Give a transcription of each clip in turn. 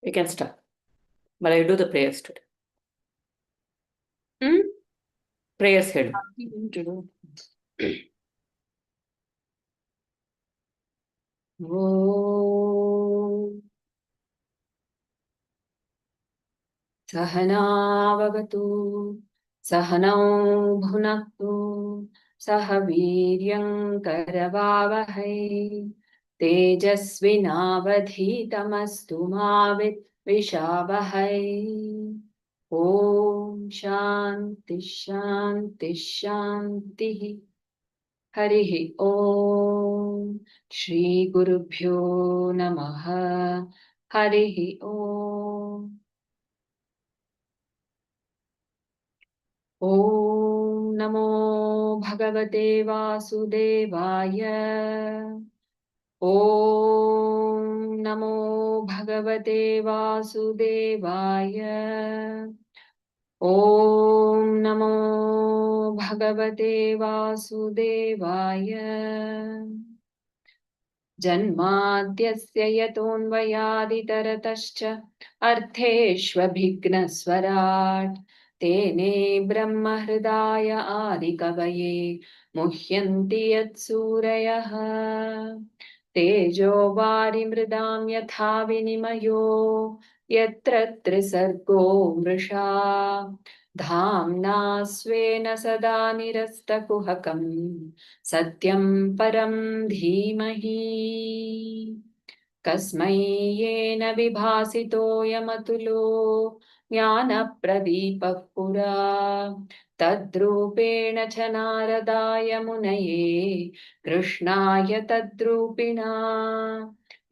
You can start. But I do the prayers today. Prayers head. Om Sahanavavatu Sahanau Bhunaktu Sahaviryam Karavavahai Tejasvinavadhitamastu Vishavahai. Om Shanti Shanti Shanti. Harihi Om Shri Gurubhyo Namaha. Harihi Om. Om Namo Bhagavate Vasudevaya. Om Namo Bhagavate Vasudevaya. Om Namo Bhagavate Vasudevaya. Janmadhyasya yatonvayaditaratascha artheshvabhignaswarat tene brahmahridaya adikavaye muhyanti yatsurayah tejo varimridam yatha vinimayo yatra trisargo mrisha dhamna svena sada nirastakuhakam Satyam param dhimahi kasmai yena vibhasito yamatulo jnana pradipah pura tadrupena cha naradaya munaye krishnaya tadrupina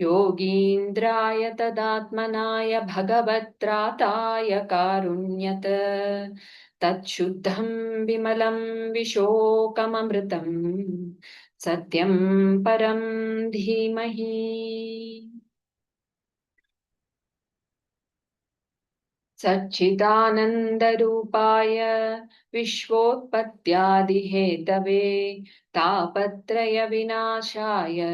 yogindraya tadatmanaya bhagavatrataya karunyata Tatshuddham vimalam vishokamamritam satyam param dhimahi Satchidanandarupaya Vishvotpattyadihetave Tapatraya Vinashaya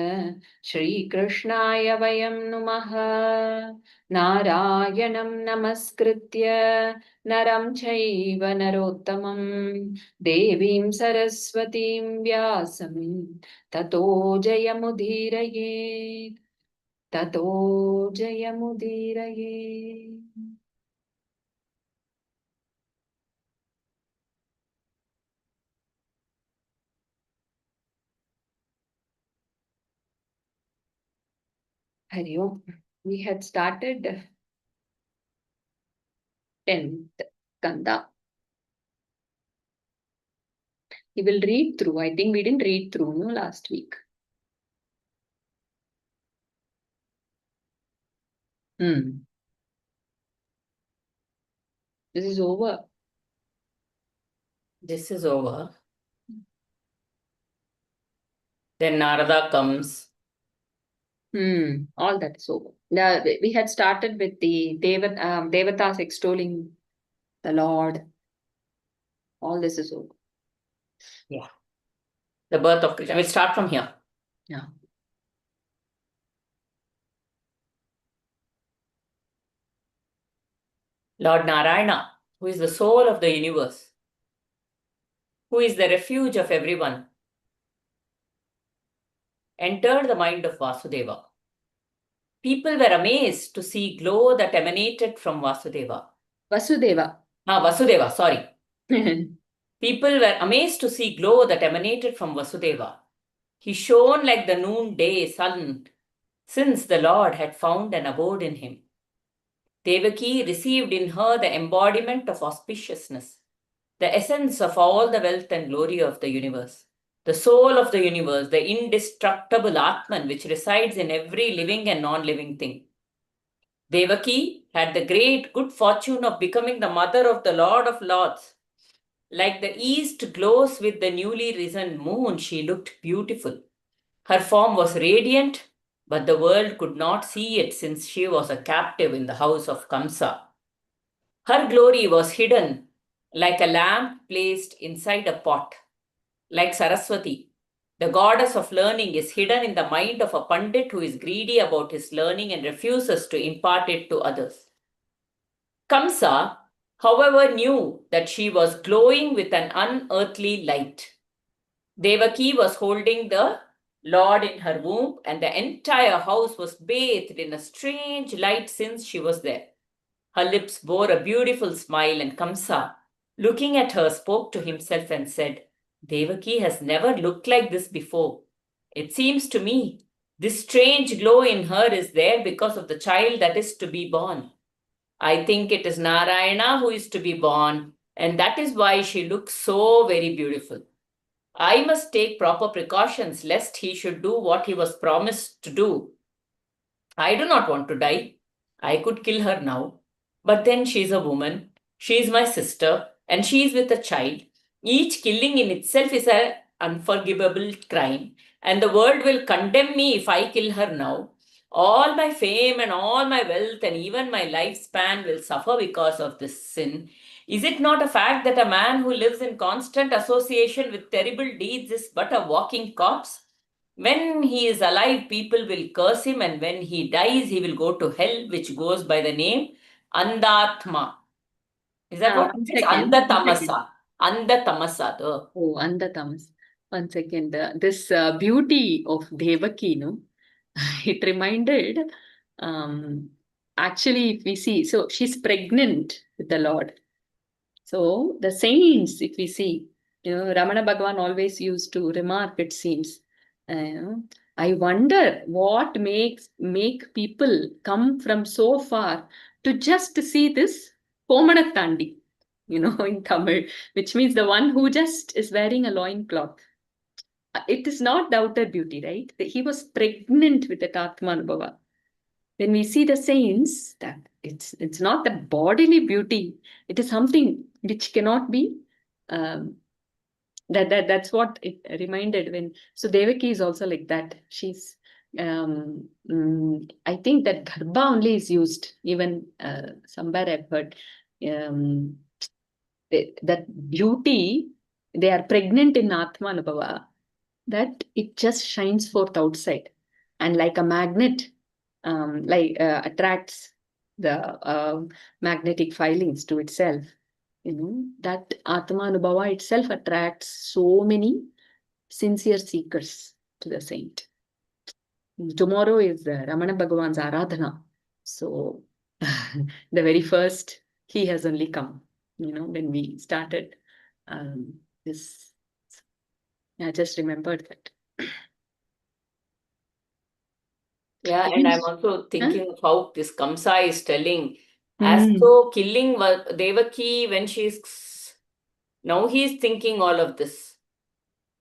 Shri Krishnaya Vayam Numaha Narayanam Namaskritya Naram Chaiva Narottamam Devim Saraswatim Vyasam Tato Jayamudhiraye Tato Jayamudhiraye. Hari Om. We had started 10th Kanda. We will read through. I think we didn't read through no last week. This is over. This is over. Then Narada comes. All that is over. We had started with the Devatas extolling the Lord. All this is over. Yeah. The birth of Krishna. We'll start from here. Yeah. Lord Narayana, who is the soul of the universe, who is the refuge of everyone, entered the mind of Vasudeva. People were amazed to see glow that emanated from Vasudeva. Vasudeva, sorry. People were amazed to see glow that emanated from Vasudeva. He shone like the noonday sun, since the Lord had found an abode in him. Devaki received in her the embodiment of auspiciousness, the essence of all the wealth and glory of the universe. The soul of the universe, the indestructible Atman which resides in every living and non-living thing. Devaki had the great good fortune of becoming the mother of the Lord of Lords. Like the east glows with the newly risen moon, she looked beautiful. Her form was radiant, but the world could not see it since she was a captive in the house of Kamsa. Her glory was hidden like a lamp placed inside a pot. Like Saraswati, The goddess of learning is hidden in the mind of a pandit who is greedy about his learning and refuses to impart it to others. Kamsa, however, knew that she was glowing with an unearthly light. Devaki was holding the Lord in her womb, and the entire house was bathed in a strange light since she was there. Her lips bore a beautiful smile, and Kamsa, looking at her, spoke to himself and said, Devaki has never looked like this before. It seems to me this strange glow in her is there because of the child that is to be born. I think it is Narayana who is to be born, and that is why she looks so very beautiful. I must take proper precautions lest he should do what he was promised to do. I do not want to die. I could kill her now. But then she is a woman. She is my sister, and she is with a child. Each killing in itself is an unforgivable crime, and the world will condemn me if I kill her now. All my fame and all my wealth and even my lifespan will suffer because of this sin. Is it not a fact that a man who lives in constant association with terrible deeds is but a walking corpse? When he is alive, people will curse him, and when he dies, he will go to hell, which goes by the name Andatma. Is that what One it is? second. One second. Andatamasa. Andatamasa. Oh, Anda Thomas. One second. This beauty of Devaki, no, it reminded, um, actually, if we see, so she's pregnant with the Lord. So the saints, if we see, Ramana Bhagavan always used to remark, it seems, uh, I wonder what make people come from so far to just see this Pomanatandi, in Tamil, which means the one who just is wearing a loin cloth. It is not the outer beauty, right? He was pregnant with the Atmanubhava. When we see the saints, that it's not the bodily beauty, it is something which cannot be, um, that's what it reminded. When so Devaki is also like that. She's, I think that garbha only is used, even somewhere I've heard, um, that beauty, they are pregnant in Atma Anubhava, that it just shines forth outside, and like a magnet, attracts the magnetic filings to itself. That Atma Anubhava itself attracts so many sincere seekers to the saint. Tomorrow is Ramana Bhagavan's Aradhana. So the very first, he has only come, when we started this. I just remembered that. Yeah, and I'm also Huh? thinking of how this Kamsa is telling, as Hmm. though killing Devaki when she's now he's thinking all of this.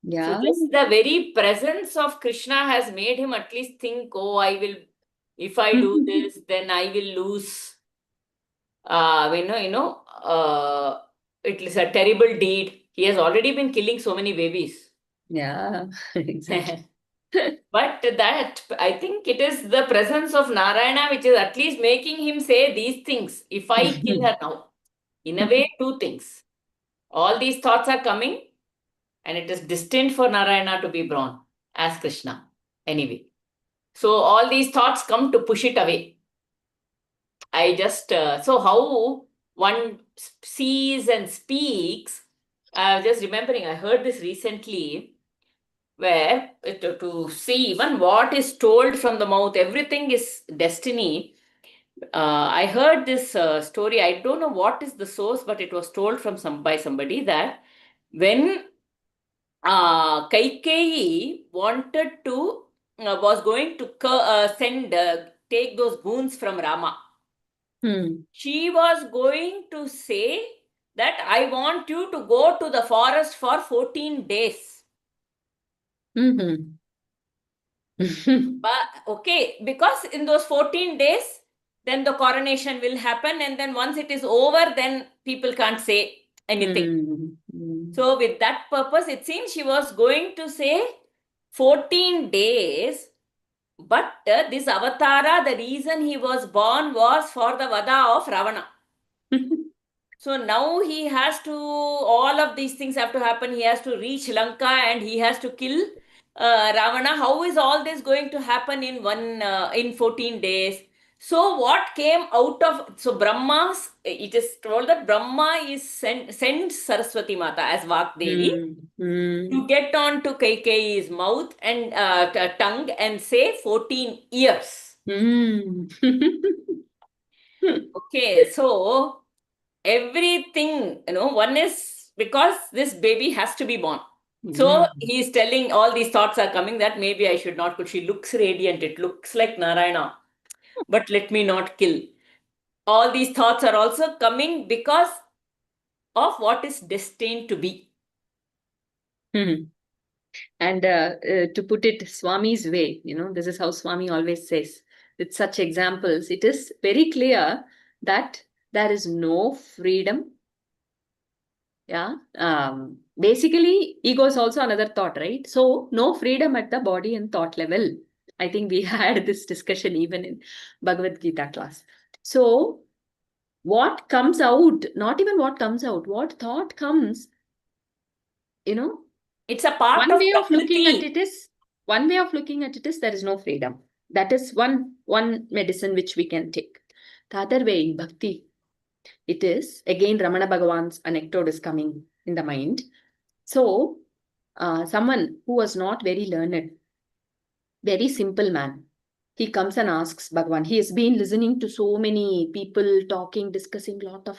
So Yeah. just the very presence of Krishna has made him at least think, oh, if I do this, then I will lose. It is a terrible deed. He has already been killing so many babies. Yeah, exactly. But that, I think it is the presence of Narayana which is at least making him say these things. If I kill her now, in a way, two things. All these thoughts are coming, and it is destined for Narayana to be born as Krishna. Anyway, so all these thoughts come to push it away. So how one sees and speaks. I was just remembering, I heard this recently where to see even what is told from the mouth, everything is destiny. I heard this story. I don't know what is the source, but it was told by somebody that when Kaikeyi was going to take those boons from Rama. Hmm. She was going to say that I want you to go to the forest for 14 days. Mhm. But okay, because in those 14 days, then the coronation will happen, and then once it is over, then people can't say anything. Hmm. Hmm. So, with that purpose, it seems she was going to say 14 days, but this avatara, the reason he was born was for the vada of Ravana. So now he has to, all of these things have to happen. He has to reach Lanka and he has to kill Ravana, how is all this going to happen in 14 days? So what came out of, so Brahma's, it is told that Brahma is sends Saraswati Mata as Vakdevi to get on to Kaikeyi's mouth and tongue and say 14 years. Okay, so everything, one is because this baby has to be born. So he's telling all these thoughts are coming that maybe I should not, but she looks radiant. It looks like Narayana, but let me not kill. All these thoughts are also coming because of what is destined to be. And to put it Swami's way, this is how Swami always says, with such examples, it is very clear that there is no freedom. Yeah. Basically, ego is also another thought, right? So, no freedom at the body and thought level. I think we had this discussion even in Bhagavad Gita class. So, what comes out, not even what comes out, what thought comes, It's a part one of way of looking at Prakriti. it is there is no freedom. That is one medicine which we can take. The other way in bhakti, it is again Ramana Bhagavan's anecdote is coming in the mind. So someone who was not very learned, very simple man, he comes and asks Bhagavan. He has been listening to so many people talking, discussing a lot of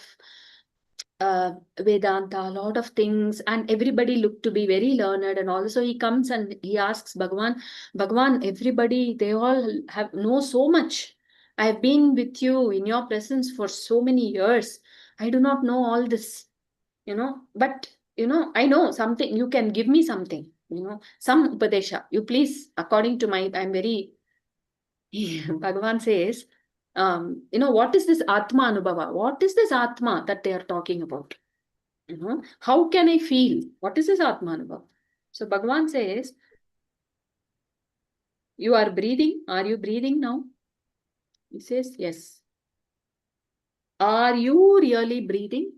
Vedanta, a lot of things, and everybody looked to be very learned. And also he comes and he asks Bhagavan, everybody, they all know so much. I have been with you in your presence for so many years. I do not know all this, but I know something. You can give me something, some upadesha. You please, according to I'm very. Bhagavan says, what is this Atma Anubhava? What is this Atma that they are talking about? How can I feel? What is this Atma Anubhava? So Bhagavan says, you are breathing. Are you breathing now? He says, yes. Are you really breathing?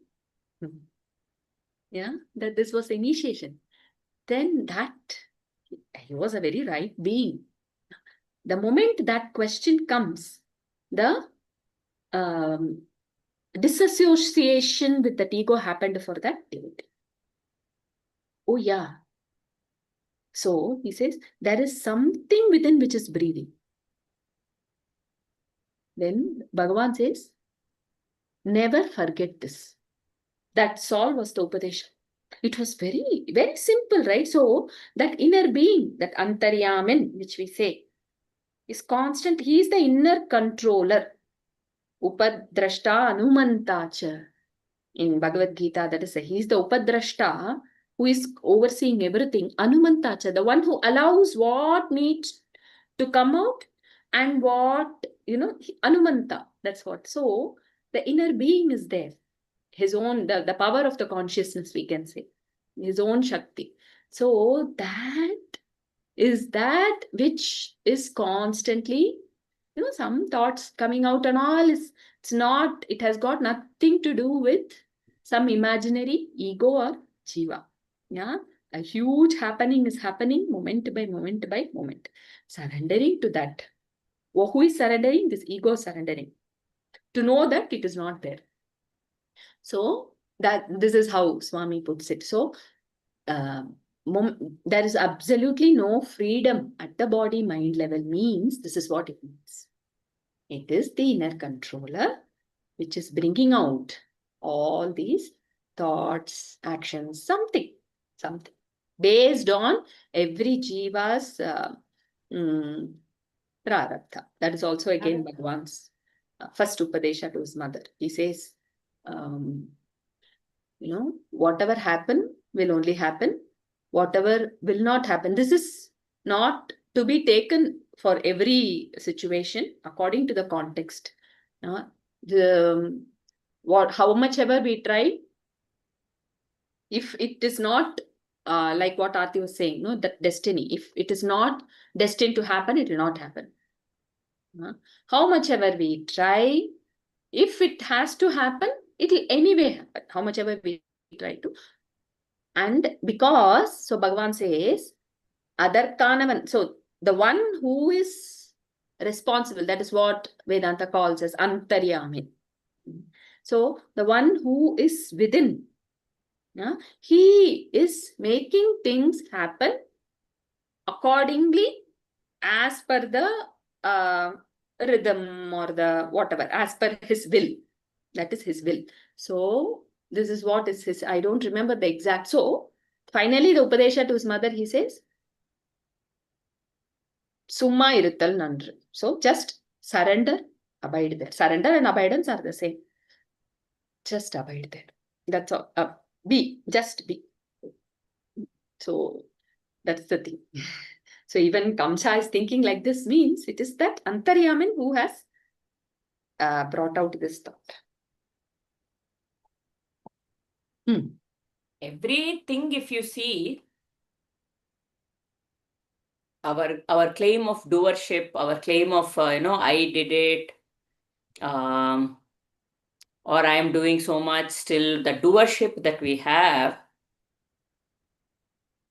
Yeah, that this was initiation. Then he was a very right being. The moment that question comes, the disassociation with that ego happened for that devotee. Oh, yeah. So he says, there is something within which is breathing. Then Bhagavan says, never forget this. That's all was the Upadesha. It was very, very simple, right? So that inner being, that Antaryamin, which we say, is constant. He is the inner controller. Upadrashta Anumantacha. In Bhagavad Gita, that is, he is the Upadrashta who is overseeing everything. Anumantacha, the one who allows what needs to come out and what, Anumanta, that's what. So the inner being is there. His own, the power of the consciousness, we can say. His own Shakti. So that is that which is constantly, some thoughts coming out and all it has got nothing to do with some imaginary ego or jiva. Yeah, a huge happening is happening moment by moment by moment. Surrendering to that. Who is surrendering? This ego is surrendering. To know that it is not there. So this is how Swami puts it. So there is absolutely no freedom at the body mind level means this is what it means. It is the inner controller which is bringing out all these thoughts, actions, something based on every jiva's prarabdha. That is also again Bhagavan's first Upadesha to his mother. He says, whatever happen will only happen. Whatever will not happen. This is not to be taken for every situation according to the context. How much ever we try, if it is not like what Aarti was saying, that destiny, if it is not destined to happen, it will not happen. How much ever we try, if it has to happen, it will anyway happen. How much ever we try to. And because, so Bhagavan says, Adarkanavan. So the one who is responsible, that is what Vedanta calls as Antaryami. So the one who is within, he is making things happen accordingly as per the rhythm or the whatever, as per his will. That is his will. So this is what is his, I don't remember the exact. So finally the Upadesha to his mother, he says, Summa iruttal nandru. So just surrender, abide there. Surrender and abidance are the same. Just abide there. That's all. Just be. So that's the thing. So even Kamsa is thinking like this means it is that Antaryaman who has brought out this thought. Everything, if you see, our claim of doership, our claim of, I did it, or I am doing so much, still the doership that we have,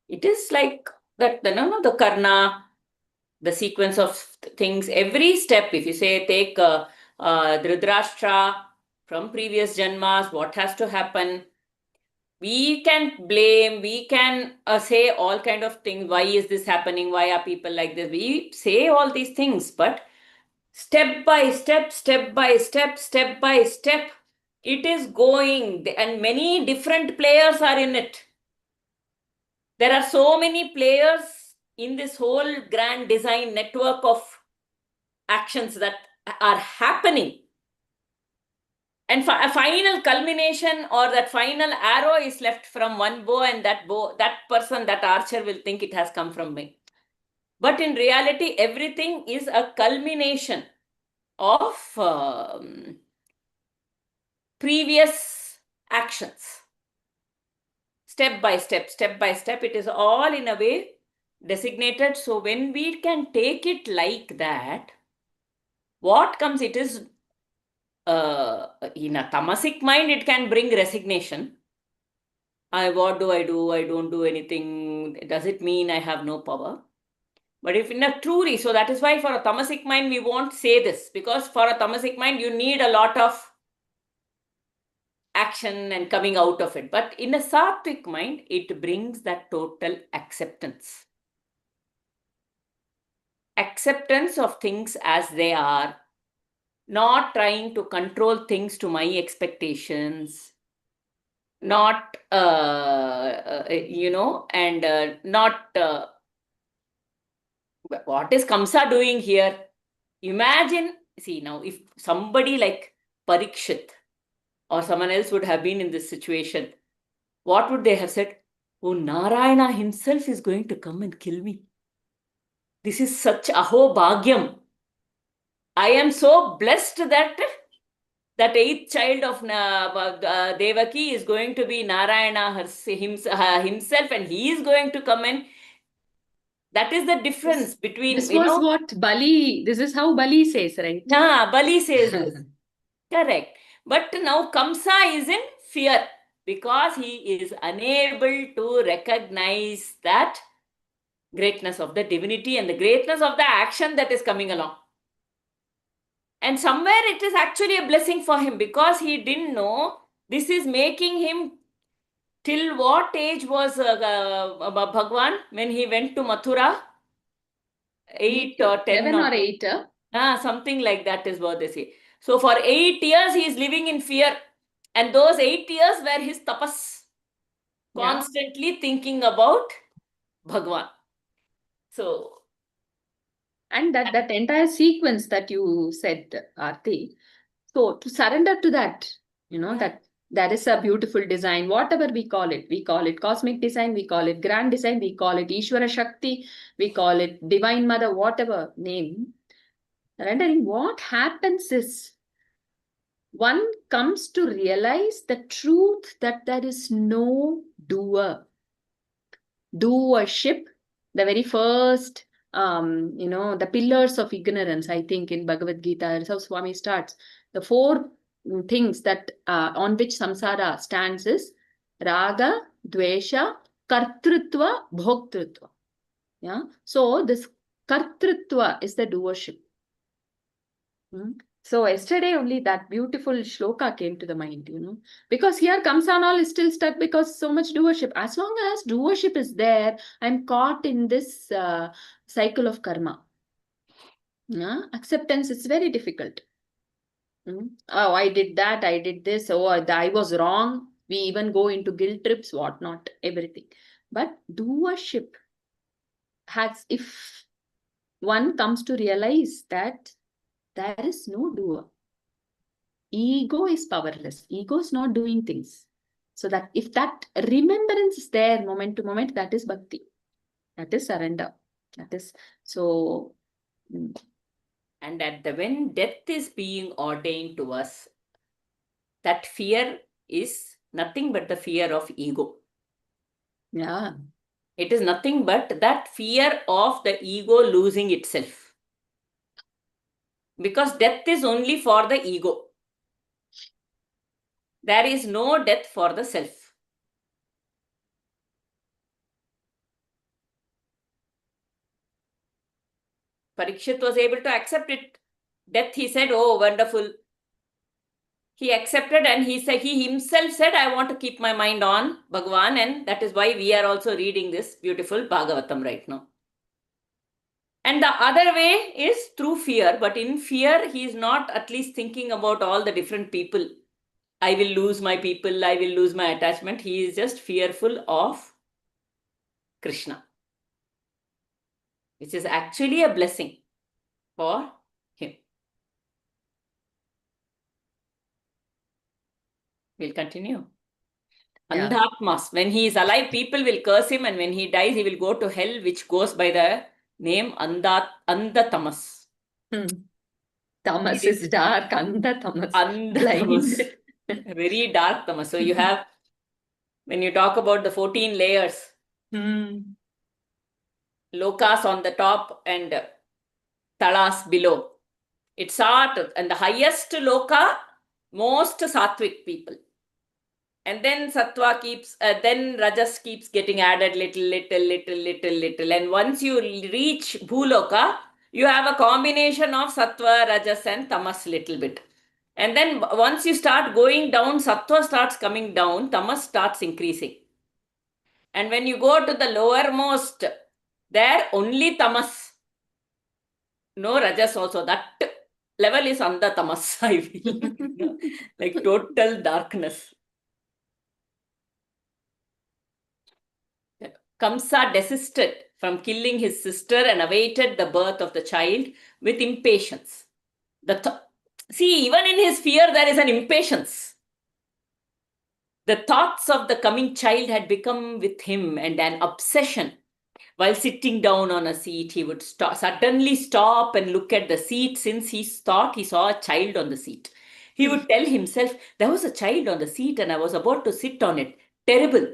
it is like that, the karna, the sequence of things, every step. If you say, take Dhritarashtra from previous janmas, what has to happen? We can blame, we can say all kind of things. Why is this happening? Why are people like this? We say all these things, but step by step, step by step, step by step, it is going, and many different players are in it. There are so many players in this whole grand design network of actions that are happening. And a final culmination or that final arrow is left from one bow, and that person, that archer will think it has come from me. But in reality, everything is a culmination of previous actions. Step by step, it is all in a way designated. So when we can take it like that, what comes, it is in a tamasic mind, it can bring resignation. What do? I don't do anything. Does it mean I have no power? But if in a truly, so that is why for a tamasic mind, we won't say this, because for a tamasic mind, you need a lot of action and coming out of it. But in a sattvic mind, it brings that total acceptance. Acceptance of things as they are, not trying to control things to my expectations, not, and not, what is Kamsa doing here? Imagine, see now, if somebody like Parikshit or someone else would have been in this situation, what would they have said? Oh, Narayana himself is going to come and kill me. This is such aho bhagyam. I am so blessed that eighth child of Devaki is going to be Narayana himself, and he is going to come in. That is the difference between, this was what Bali, this is how Bali says, right? Bali says this. Correct. But now Kamsa is in fear because he is unable to recognize that greatness of the divinity and the greatness of the action that is coming along. And somewhere it is actually a blessing for him, because he didn't know this is making him. Till what age was Bhagwan when he went to Mathura? 8 or 10? 7 or 8. Something like that is what they say. So for 8 years he is living in fear. And those 8 years were his tapas. Constantly thinking about Bhagwan. So. And that entire sequence that you said, Aarti. So to surrender to that, that is a beautiful design, whatever we call it cosmic design, we call it grand design, we call it Ishvara Shakti, we call it Divine Mother, whatever name. Surrendering, what happens is one comes to realize the truth that there is no doer. Doership, the very first, the pillars of ignorance, I think in Bhagavad Gita, that's how Swami starts. The 4 things that on which samsara stands is raga, dvesha, kartrutva, bhoktrutva. Yeah. So this kartrutva is the doership. So yesterday only that beautiful shloka came to the mind, because here Kamsanal is still stuck because so much doership. As long as doership is there, I'm caught in this cycle of karma. Yeah? Acceptance is very difficult. Oh, I did that, I did this, oh, I was wrong. We even go into guilt trips, whatnot, everything. But doership has, if one comes to realize that there is no doer. Ego is powerless. Ego is not doing things. So that if that remembrance is there moment to moment, that is bhakti. That is surrender. That is so. And when death is being ordained to us, that fear is nothing but the fear of ego. Yeah. It is nothing but that fear of the ego losing itself. Because death is only for the ego. There is no death for the self. Parikshit was able to accept it. Death, he said, oh, wonderful. He accepted and he himself said, I want to keep my mind on Bhagavan, and that is why we are also reading this beautiful Bhagavatam right now. And the other way is through fear, but in fear, he is not at least thinking about all the different people. I will lose my people, I will lose my attachment. He is just fearful of Krishna, which is actually a blessing for him. We'll continue. Yeah. Andhatmas. When he is alive, people will curse him, and when he dies, he will go to hell, which goes by the name Andhatamas. Tamas is dark, Tamas, blind. Andhatamas. Very dark tamas. So you have, when you talk about the 14 layers, lokas on the top and talas below. It's art, and the highest loka, most sattvic people. And then sattva keeps, then rajas keeps getting added little. And once you reach bhuloka, you have a combination of sattva, rajas and tamas little bit. And then once you start going down, sattva starts coming down, tamas starts increasing. And when you go to the lowermost, there only tamas. No rajas also. That level is under tamas, I feel. Like total darkness. Kamsa desisted from killing his sister and awaited the birth of the child with impatience. See, even in his fear, there is an impatience. The thoughts of the coming child had become with him and an obsession. While sitting down on a seat, he would suddenly stop and look at the seat, since he thought he saw a child on the seat. He would tell himself, there was a child on the seat and I was about to sit on it. Terrible.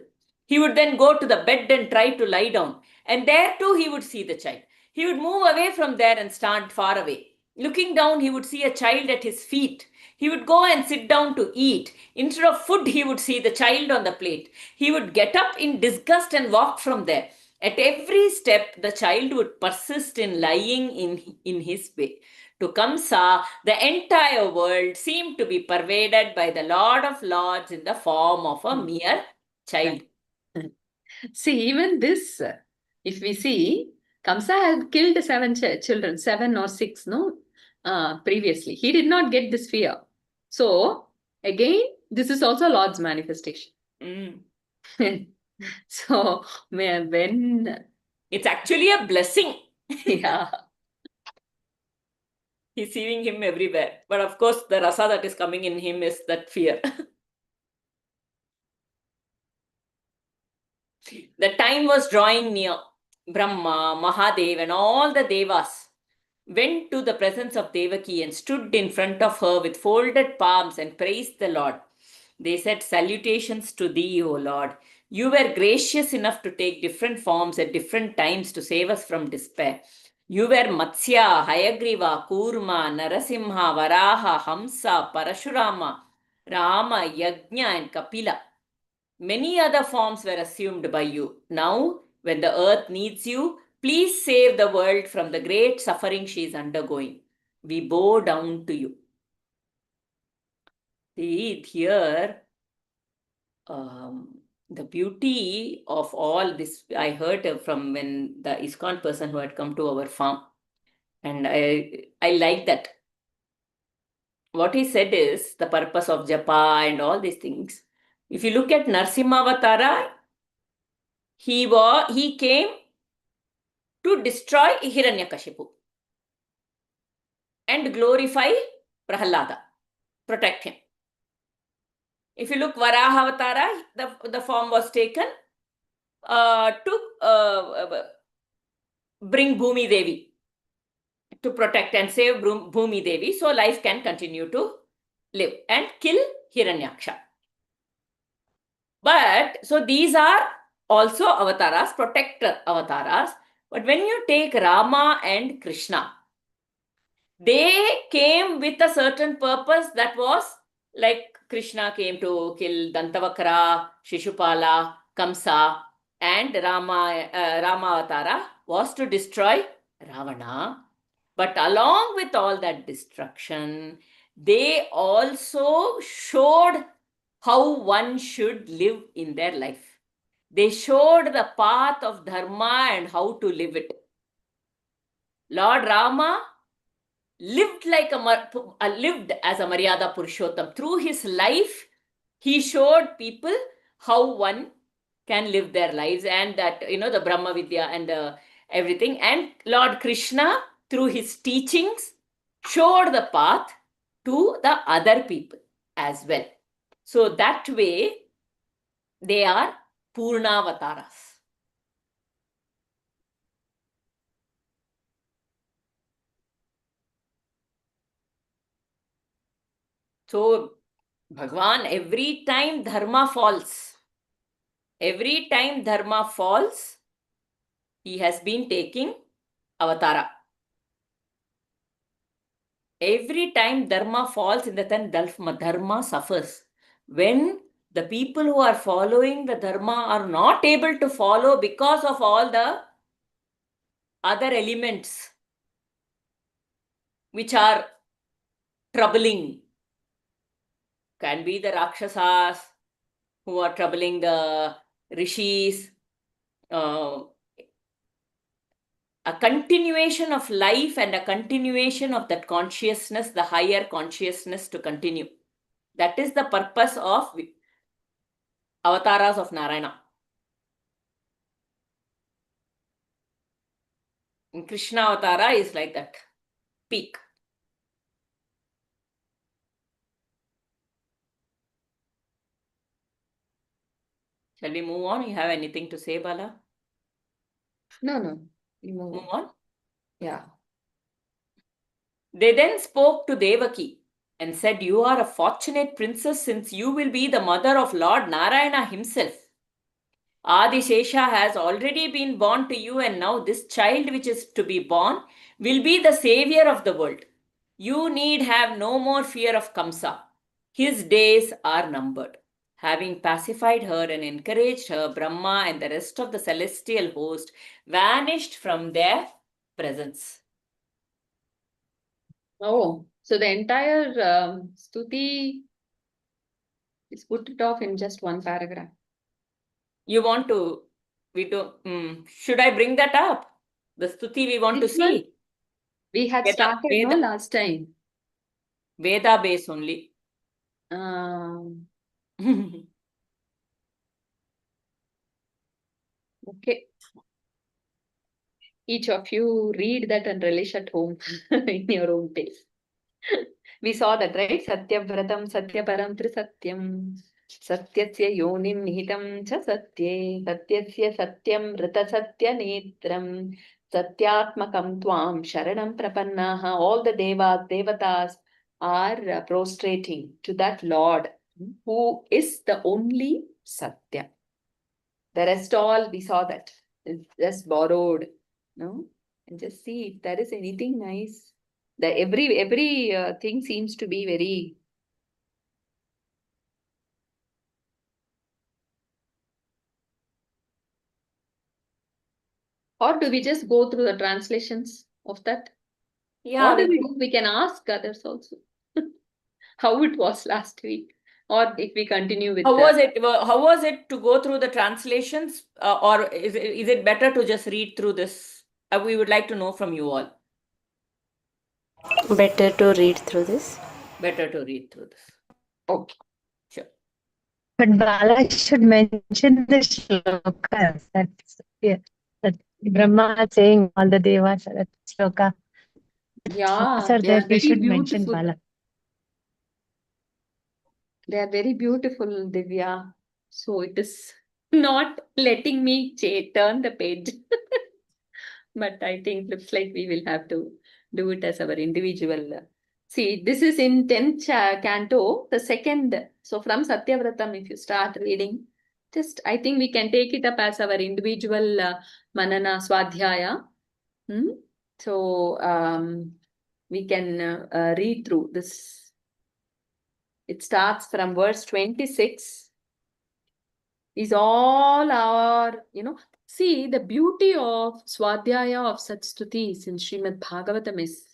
He would then go to the bed and try to lie down. And there too he would see the child. He would move away from there and stand far away. Looking down, he would see a child at his feet. He would go and sit down to eat. Instead of food, he would see the child on the plate. He would get up in disgust and walk from there. At every step, the child would persist in lying in his way. To Kamsa, the entire world seemed to be pervaded by the Lord of Lords in the form of a mere child. See, even this, if we see, Kamsa had killed 7 children, 7 or 6, no? Previously. He did not get this fear. So, again, this is also Lord's manifestation. So, when... It's actually a blessing. Yeah. He's seeing him everywhere. But of course, the rasa that is coming in him is that fear. The time was drawing near. Brahma, Mahadev, and all the devas went to the presence of Devaki and stood in front of her with folded palms and praised the Lord. They said, salutations to thee, O Lord. You were gracious enough to take different forms at different times to save us from despair. You were Matsya, Hayagriva, Kurma, Narasimha, Varaha, Hamsa, Parashurama, Rama, Yajna, and Kapila. Many other forms were assumed by you. Now, when the earth needs you, Please save the world from the great suffering she is undergoing. We bow down to you. See, here, the beauty of all this, I heard from when the ISKCON person who had come to our farm, and I like that. What he said is the purpose of japa and all these things. If you look at Narsimhavatara, he came to destroy Hiranyakashipu and glorify Prahalada, protect him. If you look Varahavatara, the form was taken to bring Bhumi Devi, to protect and save Bhumi Devi, so life can continue to live, and kill Hiranyaksha. But so these are also avatars, protector avatars. But when you take Rama and Krishna, they came with a certain purpose that was like Krishna came to kill Dantavakra, Shishupala, Kamsa, and Rama Avatara was to destroy Ravana. But along with all that destruction, they also showed how one should live in their life. They showed the path of dharma and how to live it. Lord Rama lived lived as a Maryada Purushottam. Through his life, he showed people how one can live their lives, and that, the Brahma Vidya and everything. And Lord Krishna, through his teachings, showed the path to the other people as well. So that way, they are Purnavataras. So, Bhagwan, every time dharma falls, he has been taking avatara. Every time dharma falls, in the time dharma suffers. When the people who are following the dharma are not able to follow because of all the other elements which are troubling, can be the Rakshasas who are troubling the rishis, a continuation of life and a continuation of that consciousness, the higher consciousness to continue. That is the purpose of avatars of Narayana. And Krishna Avatara is like that peak. Shall we move on? You have anything to say, Bala? No. You Move on. Yeah. They then spoke to Devaki and said, "You are a fortunate princess, since you will be the mother of Lord Narayana himself. Adishesha has already been born to you, and now this child which is to be born will be the savior of the world. You need have no more fear of Kamsa. His days are numbered." Having pacified her and encouraged her, Brahma and the rest of the celestial host vanished from their presence. Oh, so the entire stuti is put it off in just one paragraph. You want to, should I bring that up? The stuti we want Which to see. We had started no last time. Veda base only. Okay. Each of you read that and relish at home in your own pace. We saw that, right? Satyavratam Satyaparam Trisatyam. Satyasya yonim nihitam cha satye. Satyasya satyam rita satya netram. Satyatmakam tvam sharanam prapannaha. All the devas, devatas are prostrating to that Lord who is the only Satya. The rest all, we saw that. It's just borrowed. No? And just see if there is anything nice. The every thing seems to be very Or do we just go through the translations of that? Yeah, Or we can ask others also how it was last week. Or if we continue with how was it? How was it to go through the translations, or is it better to just read through this? We would like to know from you all. Better to read through this. Better to read through this. Okay. Sure. But Bala should mention the shlokas. That's that Brahma saying all the devas. That shloka. Yeah, Sir, they there are we very should mention beautiful. Bala. They are very beautiful, Divya. So it is not letting me turn the page. But I think looks like we will have to do it as our individual. See, this is in 10th canto, the second. So from Satyavratam, if you start reading, just I think we can take it up as our individual manana swadhyaya. So we can read through this. It starts from verse 26. Is all our, see the beauty of Swadhyaya of such stutis in Srimad Bhagavatam is,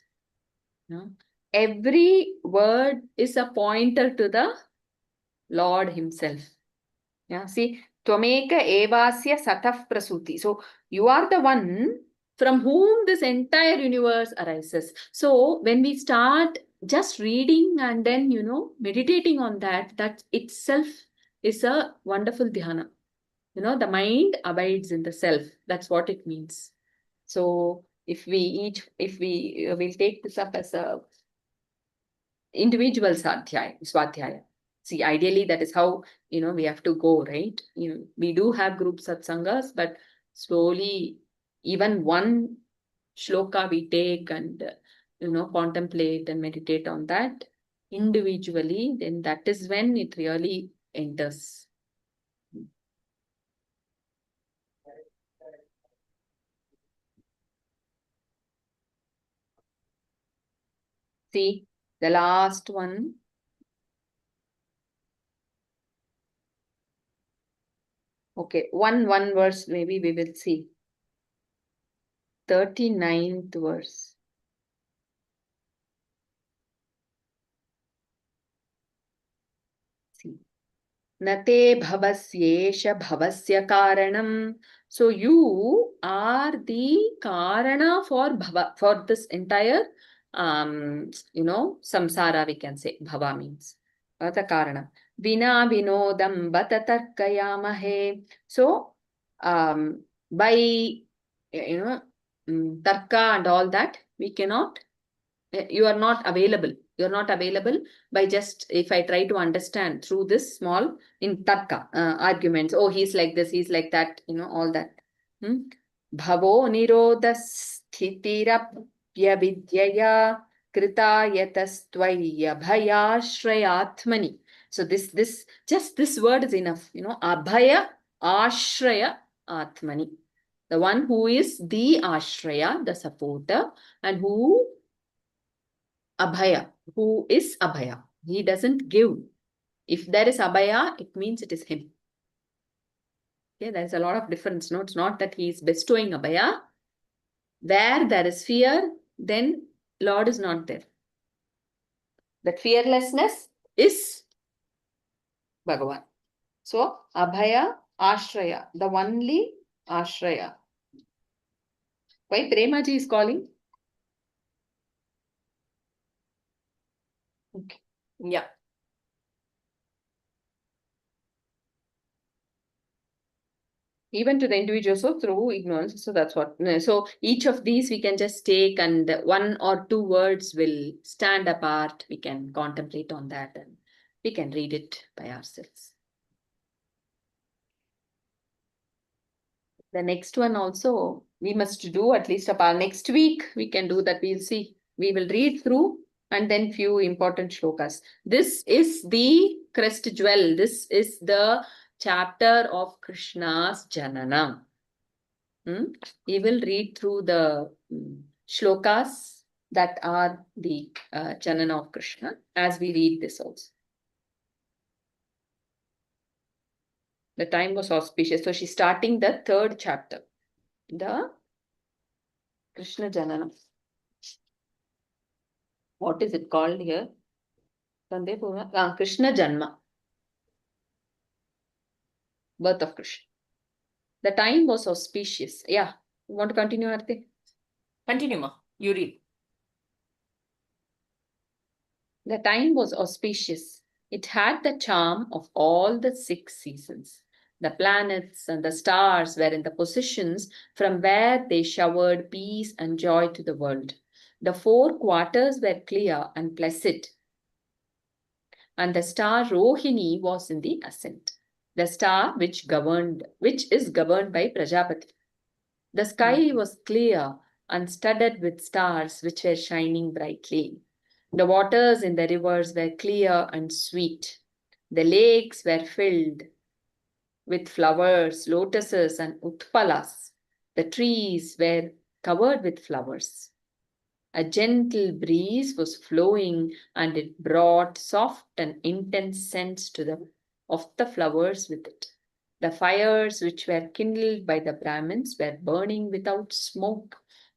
every word is a pointer to the Lord Himself. Yeah, see, Tvameka evasya sataf prasuti. So you are the one from whom this entire universe arises. So when we start just reading and then, meditating on that, that itself is a wonderful dhyana. The mind abides in the self. That's what it means. So if we will take this up as a individual swadhyaya. See, ideally that is how, we have to go, right? We do have group satsangas, but slowly, even one shloka we take and, contemplate and meditate on that individually, then that is when it really enters. See, the last one. Okay, one verse maybe we will see. 39th verse. See. Nate bhavasyesha bhavasya karanam. So you are the karana for bhava, for this entire samsara, we can say. Bhava means the karana. Vina vinodam bata tarkayamahe. So by tarka and all that, we cannot, you are not available. You're not available by just, if I try to understand through this small in tarka arguments. Oh, he's like this, he's like that, all that. Bhavo nirodha sthitirappya vidyaya krita yatastvaya bhayashrayatmani. So this just this word is enough. Abhaya ashraya atmani. The one who is the ashraya, the supporter, and who Abhaya, who is Abhaya. He doesn't give. If there is Abhaya, it means it is him. Okay, there's a lot of difference. No, it's not that he is bestowing Abhaya. Where there is fear, then Lord is not there. That fearlessness is Bhagavan. So, Abhaya, Ashraya, the only Ashraya. Why Premaji is calling? Okay. Yeah. Even to the individual, so through ignorance. So that's what. So each of these we can just take, and one or two words will stand apart. We can contemplate on that and we can read it by ourselves. The next one also we must do at least about next week. We can do that. We'll see. We will read through and then few important shlokas. This is the crest jewel. This is the chapter of Krishna's Janana. We will read through the shlokas that are the Janana of Krishna as we read this also. The time was auspicious. So she's starting the third chapter. The Krishna Jananam. What is it called here? Krishna Janma. Birth of Krishna. The time was auspicious. Yeah. You want to continue, Arti? Continue, ma. You read. The time was auspicious. It had the charm of all the 6 seasons. The planets and the stars were in the positions from where they showered peace and joy to the world. The 4 quarters were clear and placid, and the star Rohini was in the ascent, the star which is governed by Prajapati. The sky was clear and studded with stars which were shining brightly. The waters in the rivers were clear and sweet. The lakes were filled with flowers, lotuses, and utpalas. The trees were covered with flowers. A gentle breeze was flowing, and it brought soft and intense scents of the flowers with it. The fires which were kindled by the Brahmins were burning without smoke,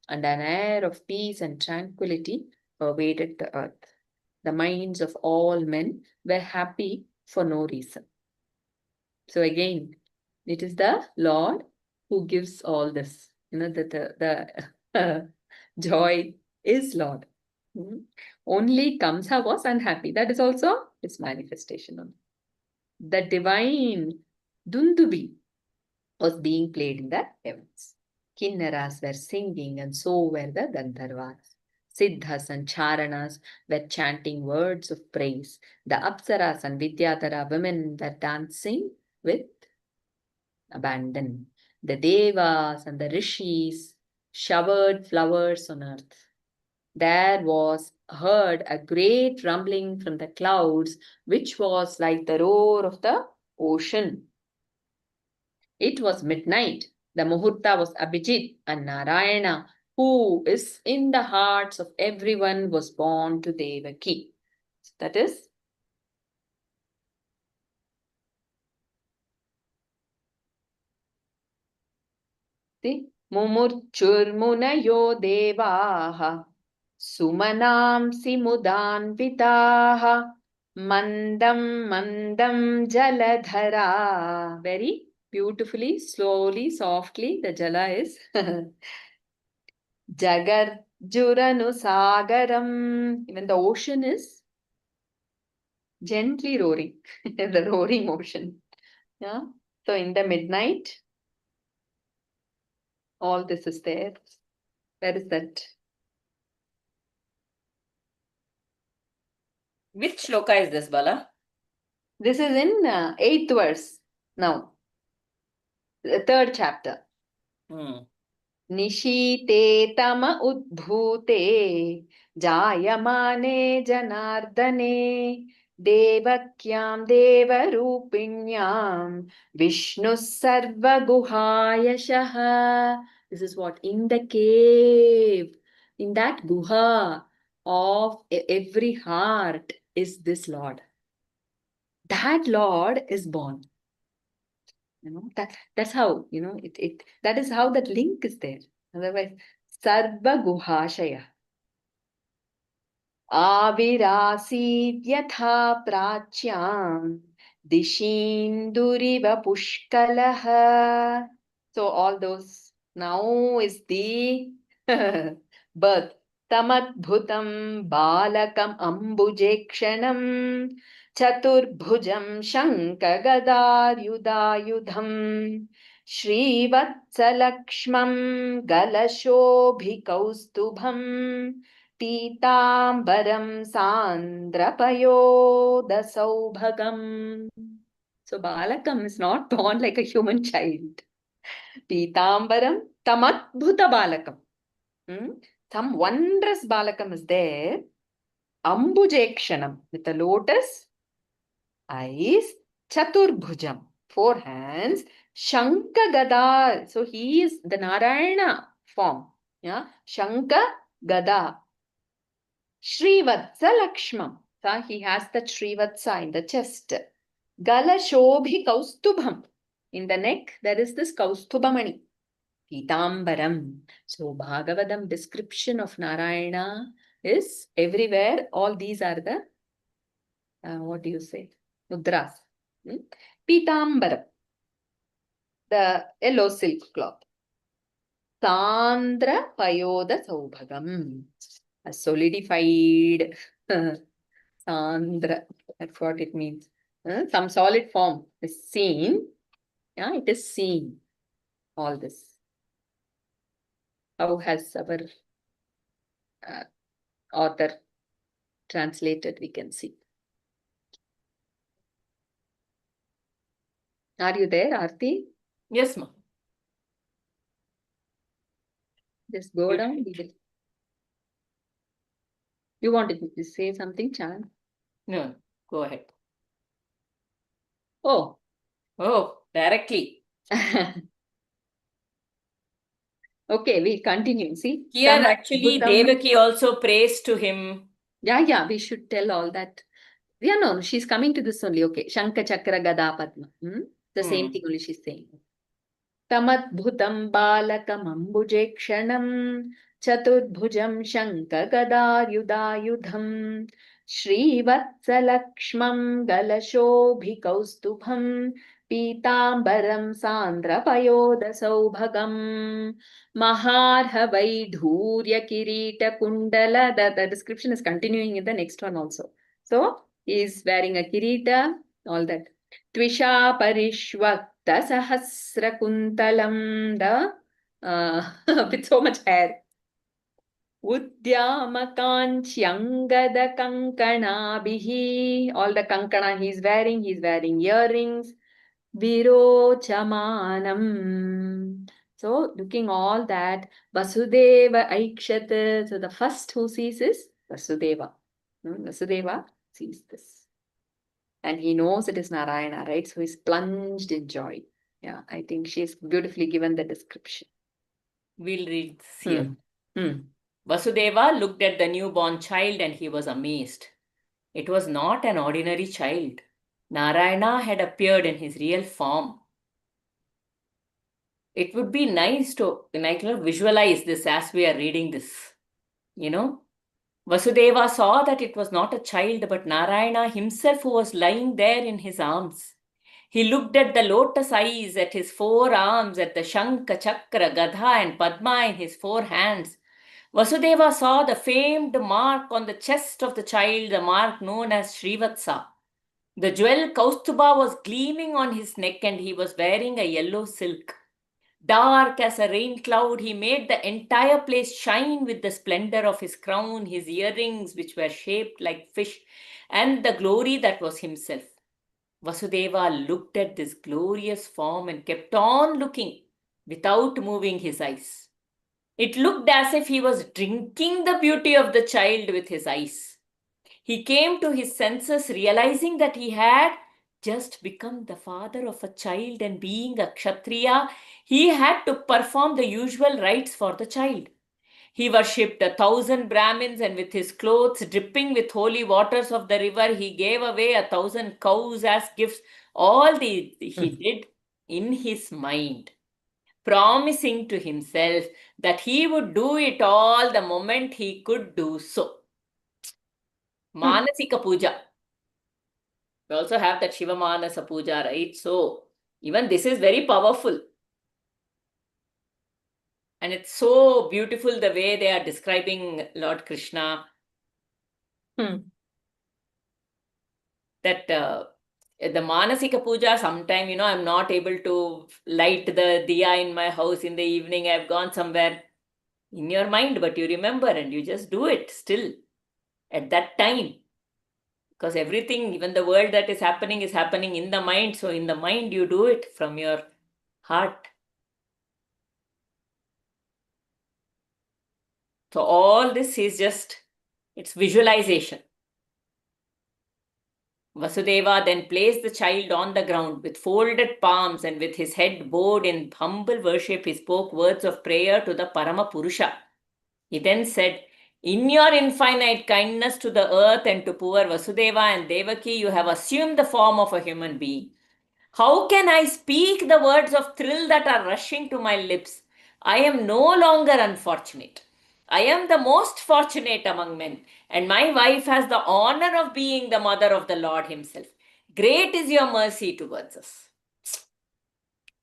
and an air of peace and tranquility pervaded the earth. The minds of all men were happy for no reason. So again, it is the Lord who gives all this. The joy is Lord. Only Kamsa was unhappy. That is also his manifestation. The divine Dundubi was being played in the heavens. Kinnaras were singing, and so were the Gandharvas. Siddhas and Charanas were chanting words of praise. The Apsaras and Vidyadhara women were dancing with abandon. The Devas and the Rishis showered flowers on earth. There was heard a great rumbling from the clouds, which was like the roar of the ocean. It was midnight. The Muhurta was Abhijit, and Narayana, who is in the hearts of everyone, was born to Devaki. That is the Mumurchurmunayo Devaha Sumanamsi Mudanvitaha Mandam Mandam Jaladhara. Very beautifully, slowly, softly, the jala is Jagarjuranu Sagaram. Even the ocean is gently roaring, the roaring ocean. Yeah. So in the midnight, all this is there. Where is that? Which shloka is this, Bala? This is in 8th verse now, the 3rd chapter. Nishite tama udbhute jayamane janardane devakyam devarupinyam vishnu sarva guhayashaha. This is what? In the cave, in that guha of every heart is this Lord. That Lord is born. That's how, that is how that link is there. Otherwise, Sarva Guhashaya. Avirasi Yatha Prachyam Dishinduriva Pushkalaha. So all those now is the birth. Tamadbhutam Balakam Ambujekshanam Chaturbhujam Shankagadaryudayudham Srivatsalakshmam Galashobhikaustubham Pitambaram Sandrapayodasaubhagam. So Balakam is not born like a human child. Pitambaram Tamadbhuta Balakam. Some wondrous Balakam is there. Ambujekshanam with the lotus eyes. Chaturbhujam, 4 hands. Shanka Gada. So he is the Narayana form. Yeah. Shanka Gada. Srivatsa Lakshmam. So he has the Srivatsa in the chest. Gala Shobhi Kaustubham. In the neck, there is this Kaustubhamani. Pitambaram. So Bhagavatam description of Narayana is everywhere. All these are the, what do you say? Mudras. Pitambaram, the yellow silk cloth. Sandra Payoda Saubhagam, a solidified Sandra, that's what it means. Some solid form is seen. Yeah, it is seen. All this. How has our author translated? We can see. Are you there, Aarti? Yes, ma'am. Just go You- down. You wanted to say something, Chan? No, go ahead. Oh. Oh, directly. Okay, we'll continue. See, Here, Tamat actually, Bhutam. Devaki also prays to him. Yeah, we should tell all that. Yeah, no, she's coming to this only. Okay, Shankha Chakra Gada Padma. The same thing only she's saying. Tamadbhutam balakam kshanam chaturdbhujam shankha gadayudayudham Srivatsalakshmam galashobhikaustubham Pitambaram sandrapayoda saubhagam Maharha Vaidhurya Kirita Kundala. The description is continuing in the next one also. So he is wearing a kirita, all that. Tvisha Parishwakta Sahasra Kuntalam, with so much hair. Udyamakanchangada Kankanabihi, all the kankana he's wearing earrings. Virochamanam. So looking all that, Vasudeva Aikshat. So the first who sees is Vasudeva. Vasudeva sees this. And he knows it is Narayana, right? So he's plunged in joy. Yeah, I think she's beautifully given the description. We'll read this here. Hmm. Vasudeva looked at the newborn child and he was amazed. It was not an ordinary child. Narayana had appeared in his real form. It would be nice to visualize this as we are reading this. Vasudeva saw that it was not a child but Narayana himself who was lying there in his arms. He looked at the lotus eyes, at his 4 arms, at the Shankha, Chakra, Gadha and Padma in his 4 hands. Vasudeva saw the famed mark on the chest of the child, the mark known as Srivatsa. The jewel Kaustuba was gleaming on his neck and he was wearing a yellow silk. Dark as a rain cloud, he made the entire place shine with the splendor of his crown, his earrings, which were shaped like fish, and the glory that was himself. Vasudeva looked at this glorious form and kept on looking without moving his eyes. It looked as if he was drinking the beauty of the child with his eyes. He came to his senses, realizing that he had just become the father of a child, and being a Kshatriya, he had to perform the usual rites for the child. He worshipped 1,000 Brahmins, and with his clothes dripping with holy waters of the river, he gave away 1,000 cows as gifts. All he did in his mind, promising to himself that he would do it all the moment he could do so. Manasika Puja. We also have that Shiva Manasa Puja, right? So, even this is very powerful. And it's so beautiful the way they are describing Lord Krishna. That the Manasika Puja, sometime, I'm not able to light the diya in my house in the evening. I've gone somewhere in your mind, but you remember and you just do it still at that time. Because everything, even the world that is happening in the mind. So in the mind, you do it from your heart. So all this is just, it's visualization. Vasudeva then placed the child on the ground with folded palms, and with his head bowed in humble worship, he spoke words of prayer to the Parama Purusha. He then said, "In your infinite kindness to the earth and to poor Vasudeva and Devaki, you have assumed the form of a human being. How can I speak the words of thrill that are rushing to my lips? I am no longer unfortunate. I am the most fortunate among men, and my wife has the honor of being the mother of the Lord Himself. Great is your mercy towards us.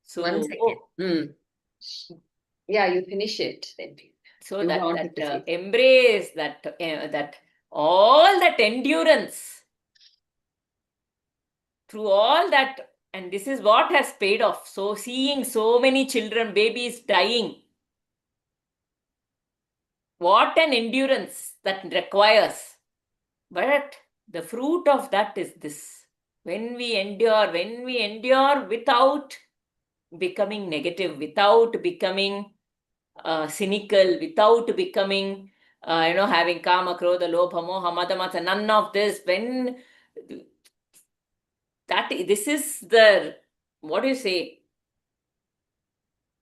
So, One second. Yeah, you finish it. Then so you that wanted to say. embrace, that all that endurance through all that, and this is what has paid off. So seeing so many children, babies dying, what an endurance that requires. But the fruit of that is this. When we endure without becoming negative, without becoming cynical, without becoming, having kama, krodha, lobha, moha, mada, mata, none of this. When this is the, what do you say,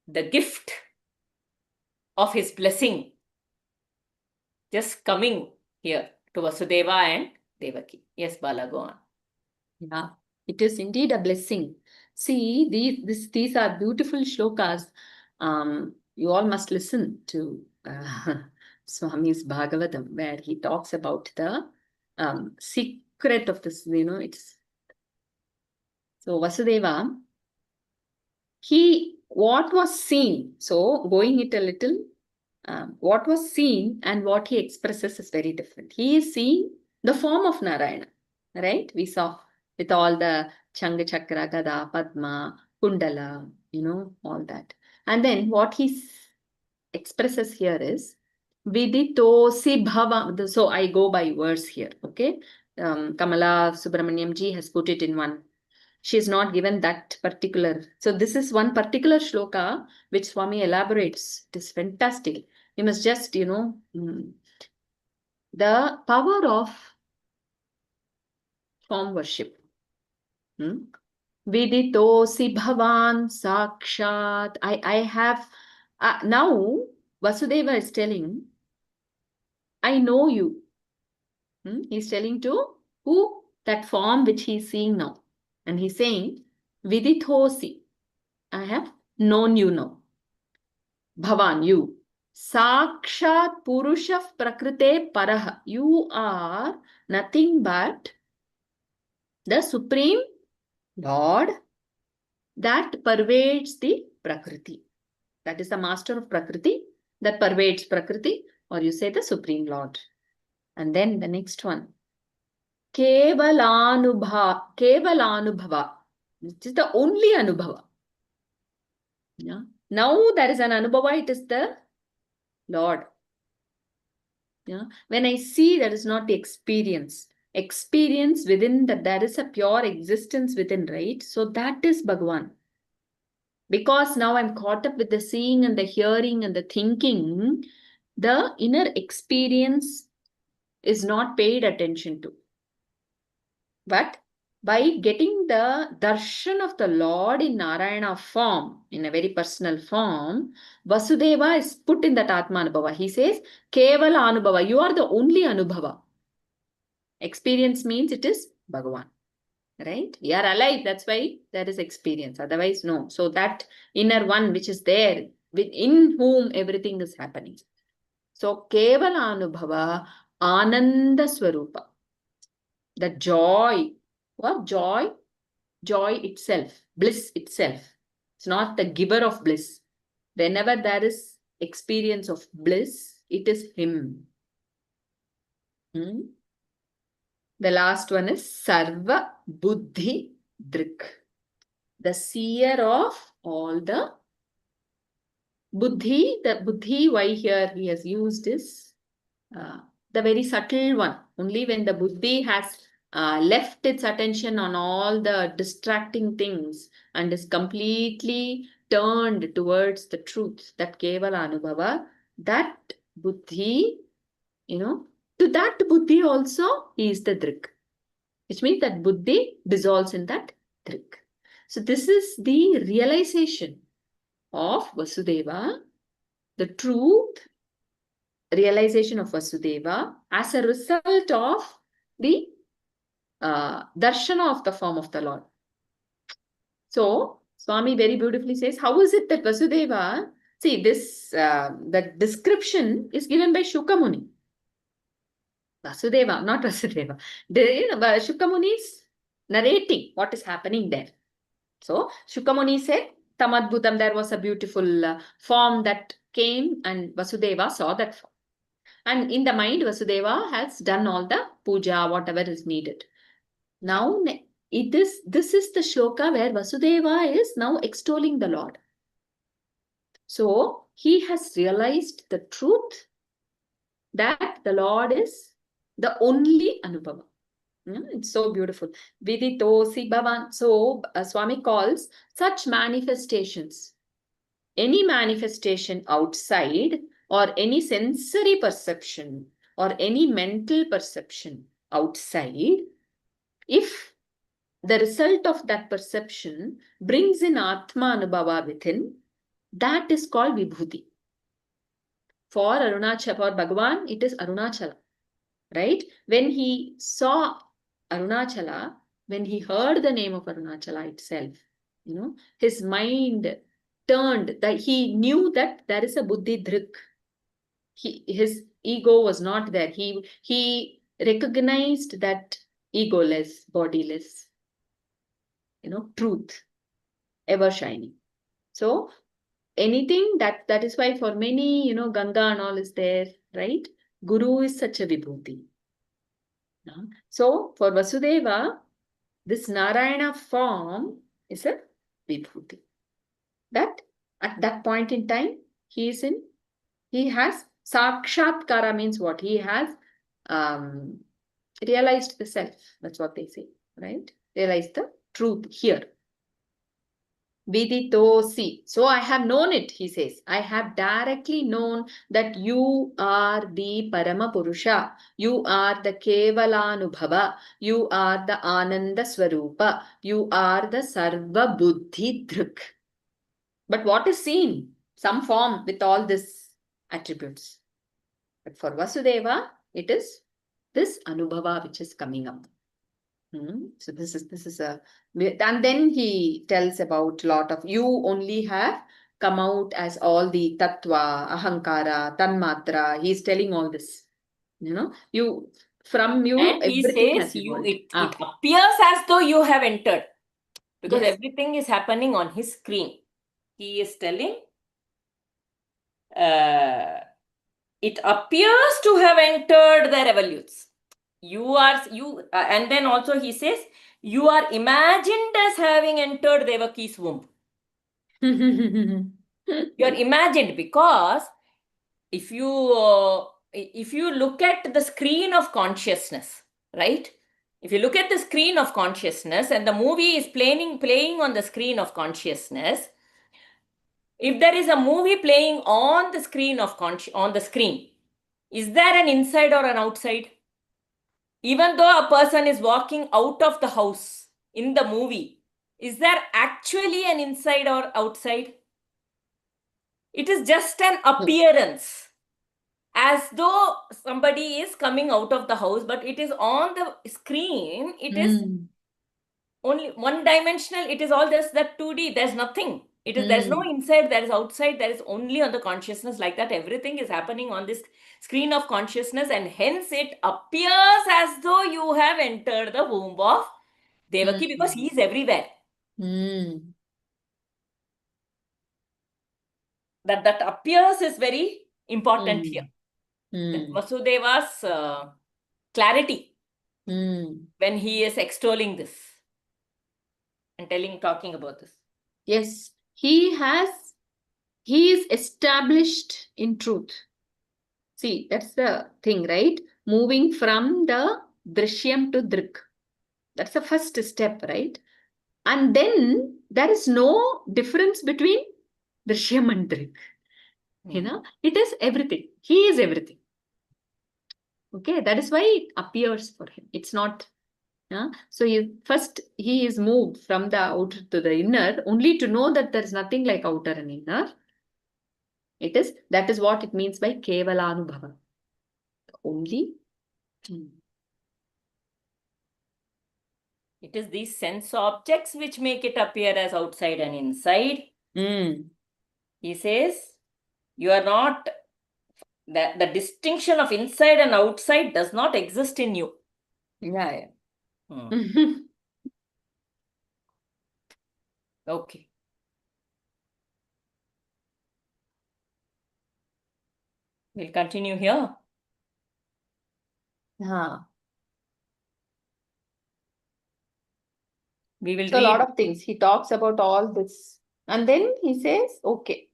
the gift of His blessing just coming here to Vasudeva and Devaki. Yes, Bala, go on. Yeah, it is indeed a blessing. See, these are beautiful shlokas. You all must listen to Swami's Bhagavatam, where he talks about the secret of this. It's so Vasudeva. What was seen. So going it a little, what was seen and what he expresses is very different. He is seeing the form of Narayana, right? We saw with all the Changa Chakra, Gada, Padma, Kundala, all that. And then what he expresses here is Viditosi Bhava. So I go by verse here, okay? Kamala Subramaniam ji has put it in one. She is not given that particular. So this is one particular shloka which Swami elaborates. It is fantastic. You must just, the power of form worship. Viditosi bhavan sakshat. I have, now Vasudeva is telling, I know you. He's telling to who? That form which he's seeing now. And he's saying, Vidithosi. I have known you now. Bhavan, you. Sakshat Purusha Prakrite Paraha. You are nothing but the Supreme Lord that pervades the Prakriti. That is the master of Prakriti that pervades Prakriti, or you say the Supreme Lord. And then the next one. Kevalanubhava. It is the only Anubhava. Yeah. Now there is an Anubhava, it is the Lord. Yeah. When I see, that is not the experience. Experience within that, there is a pure existence within, right? So that is Bhagavan. Because now I'm caught up with the seeing and the hearing and the thinking, the inner experience is not paid attention to. But by getting the darshan of the Lord in Narayana form, in a very personal form, Vasudeva is put in that Atma Anubhava. He says, Kevala Anubhava, you are the only Anubhava. Experience means it is Bhagavan. Right? We are alive, that's why there is experience. Otherwise, no. So that inner one which is there, in whom everything is happening. So, Kevala Anubhava, Ananda Swarupa. The joy. What joy? Joy itself, bliss itself. It's not the giver of bliss. Whenever there is experience of bliss, it is him. The last one is Sarva Buddhi Drik. The seer of all the Buddhi. The Buddhi, why here he has used is the very subtle one. Only when the Buddhi has left its attention on all the distracting things and is completely turned towards the truth, that Kevala Anubhava, that Buddhi, to that Buddhi also he is the Drik. Which means that Buddhi dissolves in that Drik. So this is the realization of Vasudeva, the truth realization of Vasudeva as a result of the darshana of the form of the Lord. So, Swami very beautifully says, how is it that Vasudeva See, this the description is given by Shukamuni. Vasudeva, not Vasudeva. Shukamuni is narrating what is happening there. So, Shukamuni said, Tamadbhutam, there was a beautiful form that came, and Vasudeva saw that form. And in the mind, Vasudeva has done all the puja, whatever is needed. Now, this is the shloka where Vasudeva is now extolling the Lord. So, he has realized the truth that the Lord is the only Anubhava. It's so beautiful. Viditosi Bhavan. So, Swami calls such manifestations, any manifestation outside or any sensory perception or any mental perception outside, if the result of that perception brings in Atma Anubhava within, that is called Vibhuti. For Arunachala, for Bhagavan, it is Arunachala. Right? When he saw Arunachala, when he heard the name of Arunachala itself, his mind turned, that he knew that there is a Buddhi Dhrik. His ego was not there. He recognized that egoless, bodiless, truth, ever shining. So anything that is why for many, Ganga and all is there, right? Guru is such a vibhuti. So for Vasudeva, this Narayana form is a vibhuti. That at that point in time, he has sakshatkara, means what? He has realized the self. That's what they say, right? Realized the truth here. Viditosi. So I have known it, he says. I have directly known that you are the Parama Purusha. You are the Kevalanubhava. You are the Ananda Swarupa. You are the Sarva Buddhi Dhrik. But what is seen? Some form with all these attributes. But for Vasudeva, it is this Anubhava which is coming up. So this is a, and then he tells about lot of, you only have come out as all the tattva, ahankara, tanmatra. He's telling all this, from you, and he everything says has evolved. it appears as though you have entered, because Yes. everything is happening on his screen. He is telling, it appears to have entered the revolutes. And then also he says, you are imagined as having entered Devaki's womb. You are imagined, because if you look at the screen of consciousness, right? If you look at the screen of consciousness and the movie is playing on the screen of consciousness, if there is a movie playing on the screen on the screen, is there an inside or an outside? Even though a person is walking out of the house in the movie, is there actually an inside or outside? It is just an appearance, as though somebody is coming out of the house, but it is on the screen. It is only one-dimensional. It is all just that 2D. There's nothing. There's no inside, there is outside, there is only on the consciousness. Like that, everything is happening on this screen of consciousness, and hence it appears as though you have entered the womb of Devaki, because he is everywhere. That appears is very important here. That Vasudeva's clarity when he is extolling this and talking about this. Yes, he is established in truth. See, that's the thing, right? Moving from the Drishyam to Drik. That's the first step, right? And then there is no difference between Drishyam and Drik. It is everything. He is everything. Okay, that is why it appears for him. It's not. So he is moved from the outer to the inner, only to know that there is nothing like outer and inner. That is what it means by Kevalanubhava. Only. It is these sense objects which make it appear as outside and inside. Mm. He says, You are not, the distinction of inside and outside does not exist in you. Yeah. Okay. We'll continue here. We will So a read. lot of things. He talks about all this. And then he says, okay,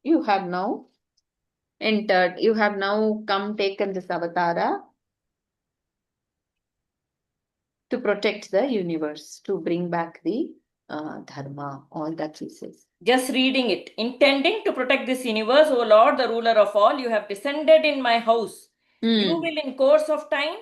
you have now entered, you have now come taken this avatara to protect the universe, to bring back the dharma, all that he says. Just reading it. Intending to protect this universe, O Lord, the ruler of all, you have descended in my house. You will in course of time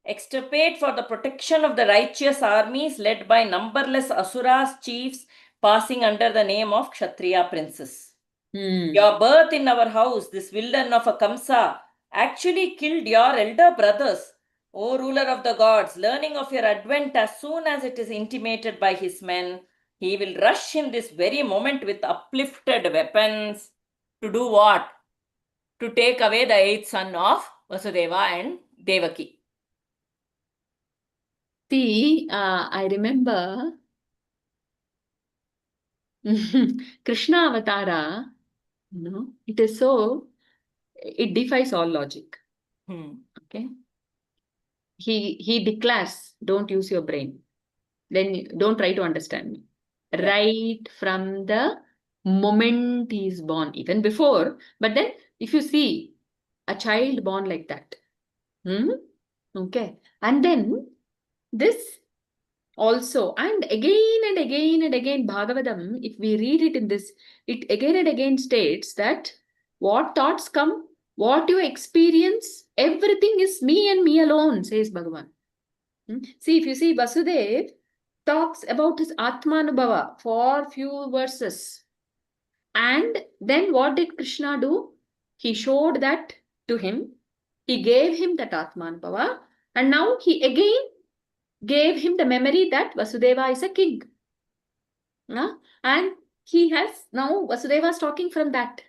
extirpate for the protection of the righteous armies led by numberless asuras, chiefs, passing under the name of Kshatriya princes. Your birth in our house, this villain of a Kamsa, actually killed your elder brothers. O ruler of the gods, learning of your advent as soon as it is intimated by his men, he will rush in this very moment with uplifted weapons to do what? To take away the eighth son of Vasudeva and Devaki. See, I remember Krishna Avatara, it is so, it defies all logic. Okay. He declares, don't use your brain. Then don't try to understand me. Yeah. Right from the moment he is born, even before. But then if you see a child born like that, okay. And then this also, and again and again and again, Bhagavatam, if we read it in this, it again and again states that what thoughts come, what you experience, everything is me and me alone, says Bhagavan. See, if you see Vasudev talks about his Atmanubhava for few verses. And then what did Krishna do? He showed that to him. He gave him that Atmanubhava. And now he again gave him the memory that Vasudeva is a king. And he has, now Vasudeva is talking from that.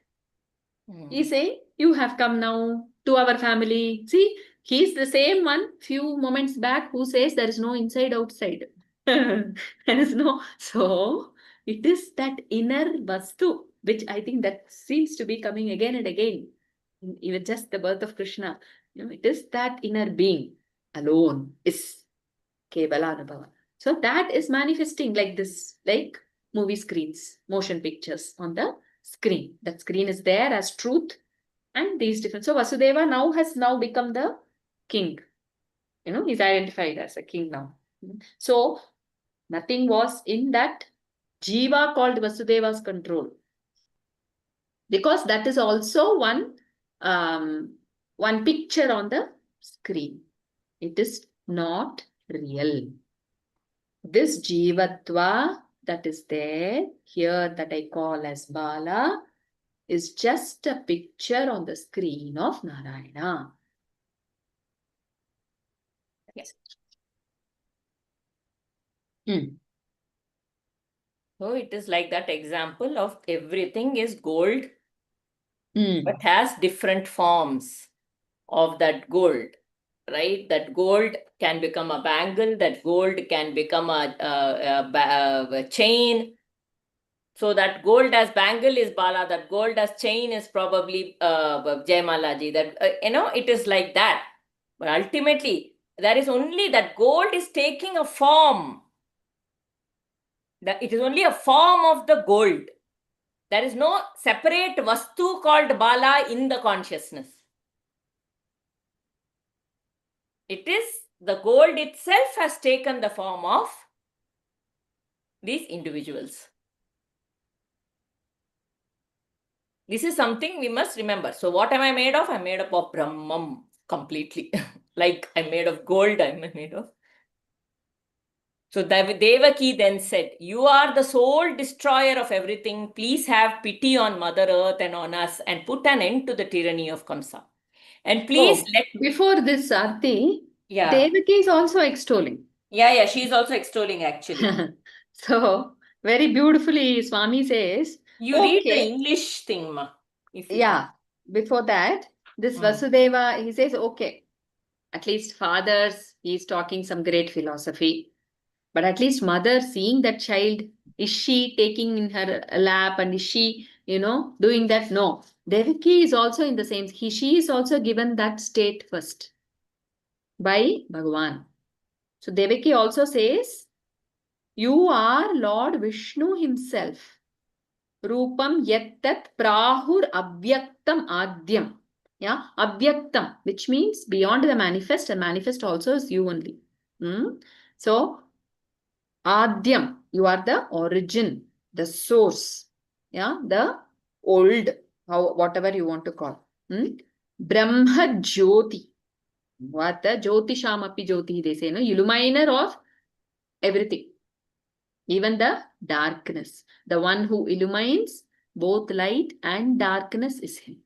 He's saying, you have come now to our family. See, he's the same one few moments back who says there is no inside outside. There is no. So it is that inner Vastu, which I think that seems to be coming again and again. Even just the birth of Krishna. It is that inner being alone is Kevala Anubhava. So that is manifesting like this, like movie screens, motion pictures on the screen. That screen is there as truth and these different. So Vasudeva has now become the king. He's identified as a king now. So nothing was in that Jiva called Vasudeva's control. Because that is also one picture on the screen. It is not real. This Jivatva that is there here that I call as Bala is just a picture on the screen of Narayana. Yes. So it is like that example of everything is gold, but Mm. has different forms of that gold, right? That gold can become a bangle, that gold can become a chain. So that gold as bangle is Bala, that gold as chain is probably Jaimalaji. That it is like that. But ultimately, there is only that gold is taking a form. It is only a form of the gold. There is no separate Vastu called Bala in the consciousness. It is the gold itself has taken the form of these individuals. This is something we must remember. So what am I made of? I'm made up of Brahman completely. Like I'm made of gold, I'm made of. So Devaki then said, you are the sole destroyer of everything. Please have pity on Mother Earth and on us and put an end to the tyranny of Kamsa. And please Before this, Arti, Yeah. Devaki is also extolling. Yeah, she is also extolling actually. So, very beautifully, Swami says, You read the English thing, ma. If you Yeah, before that, this Vasudeva, he says, okay, at least fathers, he's talking some great philosophy. But at least mother seeing that child, is she taking in her lap and is she, doing that? No. Devaki is also in the same, she is also given that state first by Bhagavan. So Devaki also says, you are Lord Vishnu himself. Rupam yattat prahur avyaktam adyam. Yeah, avyaktam, which means beyond the manifest, and manifest also is you only. So, adyam, you are the origin, the source. Yeah, the old, whatever you want to call. Brahma Jyoti. What the Jyotishamapi Jyoti, they say, illuminer of everything. Even the darkness. The one who illumines both light and darkness is him.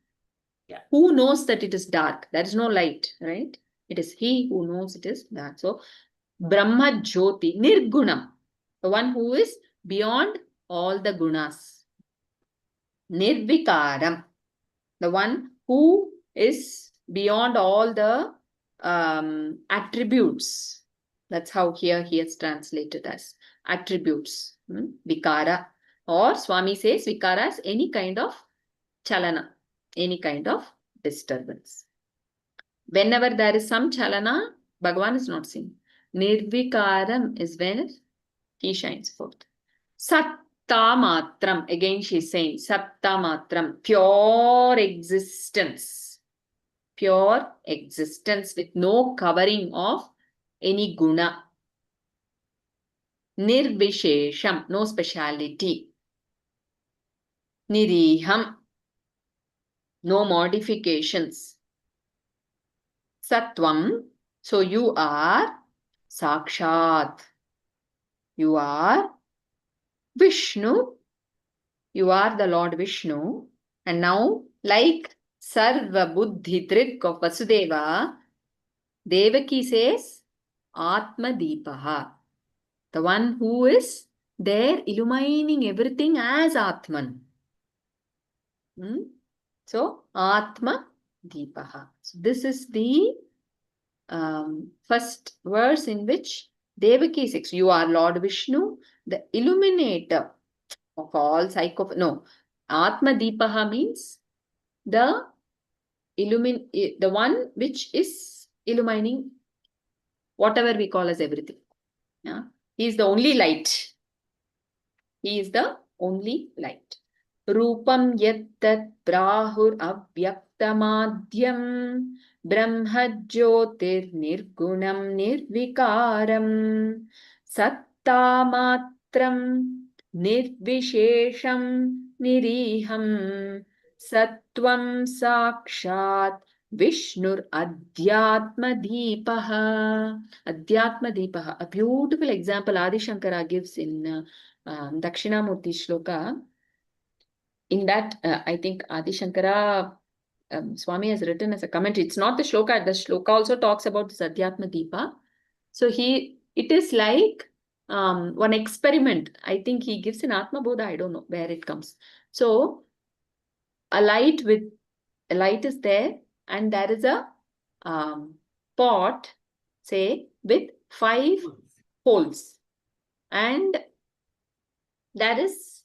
Yeah. Who knows that it is dark? There is no light, right? It is he who knows it is dark. So, Brahma Jyoti, Nirgunam, the one who is beyond all the gunas. Nirvikaram, the one who is beyond all the attributes. That's how here he has translated as attributes. Vikara. Or Swami says Vikara is any kind of chalana, any kind of disturbance. Whenever there is some chalana, Bhagavan is not seen. Nirvikaram is when he shines forth. Satta matram, again she is saying Satta matram, pure existence. Pure existence with no covering of any guna. Nirvishesham, no speciality. Niriham, no modifications. Sattvam, so you are Sakshat. You are Vishnu. You are the Lord Vishnu. And now, like Sarva Buddhi Trik of Vasudeva, Devaki says, Atma Deepaha. The one who is there illumining everything as Atman. So, Atma Deepaha. So, this is the first verse in which Devaki says, you are Lord Vishnu, the illuminator of all no. Atma Deepaha means the one which is illumining whatever we call as everything. Yeah? He is the only light. He is the only light. Rupam yattat prahur avyaktamadhyam brahma jyotir nirgunam nirvikaram sattamatram nirvishesham niriham sattvam sakshat Vishnur Adhyatma Deepaha. Adhyatma Deepaha. A beautiful example Adi Shankara gives in Dakshinamurti Shloka. In that, I think Adi Shankara Swami has written as a commentary. It's not the shloka. The shloka also talks about this Adhyatma Deepa. So it is like one experiment. I think he gives in Atma Bodha. I don't know where it comes. So a light is there, and there is a pot, say, with 5 holes, and there is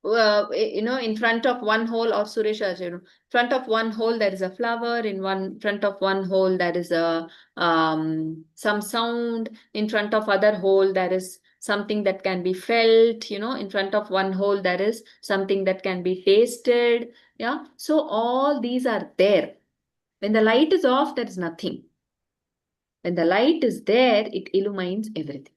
in front of one hole, or Suresh, front of one hole there is a flower, front of one hole there is a some sound, in front of other hole there is something that can be felt, in front of one hole there is something that can be tasted. Yeah, so all these are there. When the light is off, there is nothing. When the light is there, it illumines everything.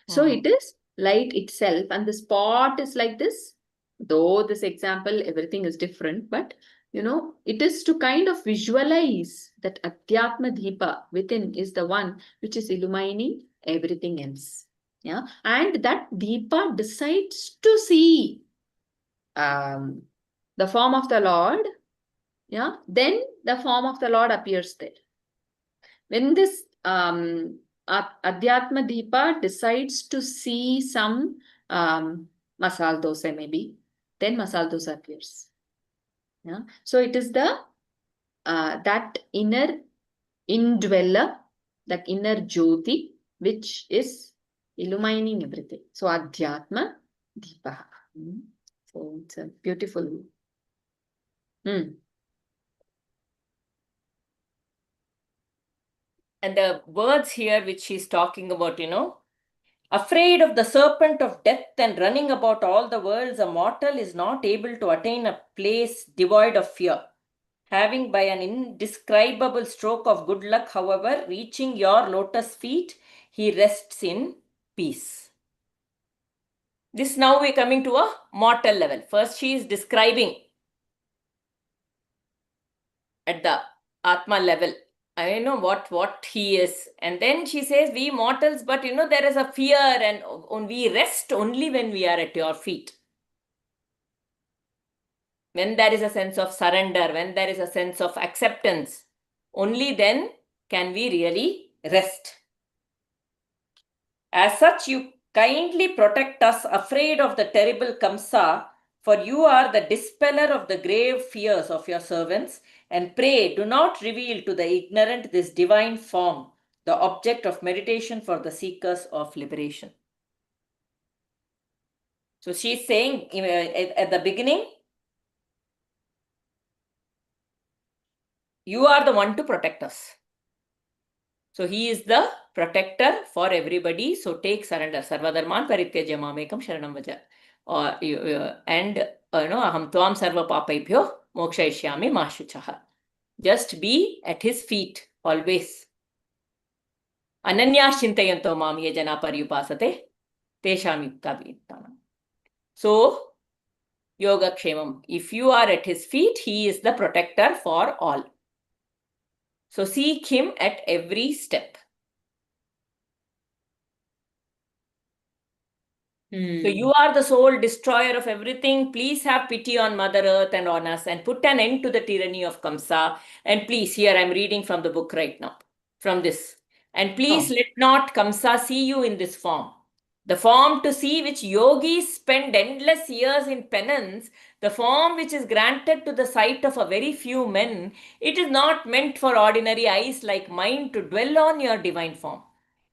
So it is light itself, and the spot is like this. Though this example, everything is different, but it is to kind of visualize that Adhyatma Deepa within is the one which is illumining everything else. Yeah, and that Deepa decides to see the form of the Lord. Yeah, then the form of the Lord appears there. When this Adhyatma Deepa decides to see some masala dosa maybe. Then masala dosa appears. Yeah. So it is the that inner indweller, that inner jyoti, which is illumining everything. So Adhyatma Deepa. So it's a beautiful. And the words here which she's talking about, afraid of the serpent of death and running about all the worlds, a mortal is not able to attain a place devoid of fear. Having by an indescribable stroke of good luck, however, reaching your lotus feet, he rests in peace. This now we're coming to a mortal level. First she is describing at the Atma level. I know what he is. And then she says, we mortals, but there is a fear and we rest only when we are at your feet. When there is a sense of surrender, when there is a sense of acceptance, only then can we really rest. As such, you kindly protect us, afraid of the terrible Kamsa, for you are the dispeller of the grave fears of your servants, and pray do not reveal to the ignorant this divine form, the object of meditation for the seekers of liberation. So she's saying at the beginning, you are the one to protect us. So he is the protector for everybody. So take surrender. Sarvadharman parityajya mamekam sharanam vaja. And aham tvam sarva papaibhyo mokshayishyami ma shuchaha. Just be at his feet always. Ananya shintayanto mam ye jana paryupasate tesham yukta vittana. So yoga kshemam. If you are at his feet, he is the protector for all. So seek him at every step. So you are the sole destroyer of everything. Please have pity on Mother Earth and on us and put an end to the tyranny of Kamsa. And please, here I'm reading from the book right now, from this. And please let not Kamsa see you in this form. The form to see which yogis spend endless years in penance, the form which is granted to the sight of a very few men, it is not meant for ordinary eyes like mine to dwell on your divine form.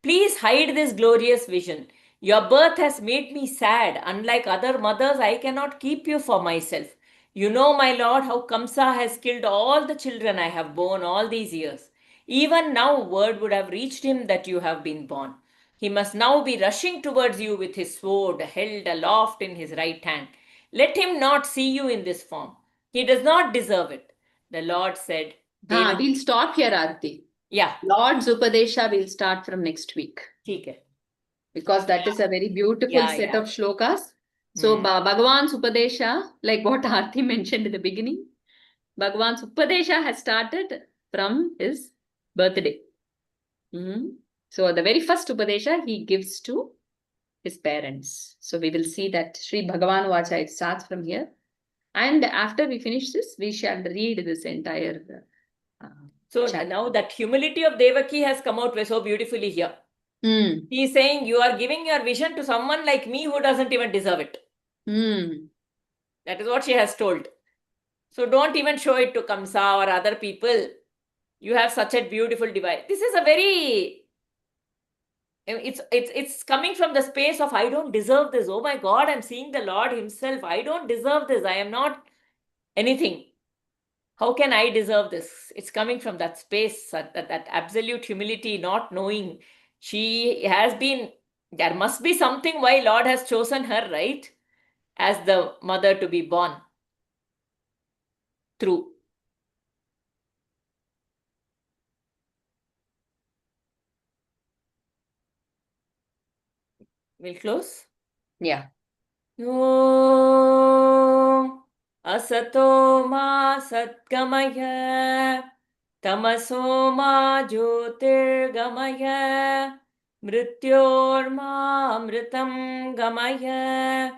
Please hide this glorious vision. Your birth has made me sad. Unlike other mothers, I cannot keep you for myself. You know, my lord, how Kamsa has killed all the children I have borne all these years. Even now, word would have reached him that you have been born. He must now be rushing towards you with his sword held aloft in his right hand. Let him not see you in this form. He does not deserve it. The Lord said, we'll stop here, Aarti. Yeah. Lord's Upadesha will start from next week. Okay. Because that is a very beautiful set of shlokas. So Bhagavan's Upadesha, like what Aarti mentioned in the beginning, Bhagavan's Upadesha has started from his birthday. So the very first Upadesha he gives to his parents. So we will see that Sri Bhagavan Vacha, it starts from here. And after we finish this, we shall read this entire chapter. Now that humility of Devaki has come out so beautifully here. He is saying, you are giving your vision to someone like me who doesn't even deserve it. That is what she has told. So don't even show it to Kamsa or other people. You have such a beautiful device. This is a very... It's coming from the space of, I don't deserve this. Oh my God, I'm seeing the Lord himself. I don't deserve this. I am not anything. How can I deserve this? It's coming from that space, that absolute humility, not knowing. She has been, there must be something why Lord has chosen her, right? As the mother to be born through. We'll close? Yeah. Om Asato Ma Satgamaya Tamaso Ma Jyotirgamaya Mrityorma Amritam Gamaya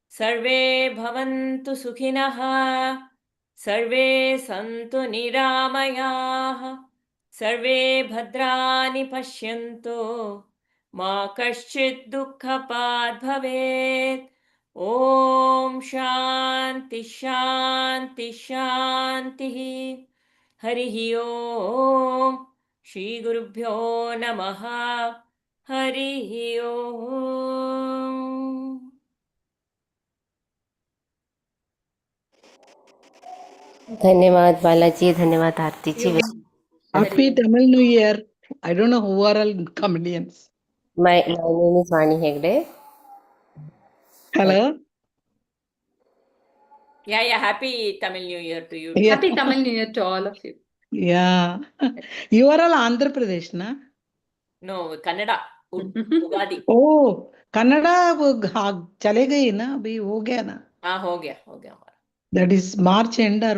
Sarve Bhavantu Sukhinaha Sarve Santu Niramayaha Sarve Bhadrani Pashyanto Ma Kaschid Dukkhapat Bhavet Om Shanti Shanti Shanti. Harihi Om. Shri Gurubhyo Namaha. Harihi Om. धन्यवाद बालाजी, धन्यवाद आरती जी. Happy Tamil New Year. I don't know who are all comedians. My name is Vani Hegde. Hello. Yeah, happy Tamil New Year to you. Yeah. Happy Tamil New Year to all of you. Yeah. You are all Andhra Pradesh, na? No, Kannada. Ugadi. Oh, Kannada वो चले गई ना अभी हो गया ना. हाँ हो गया. That is March end or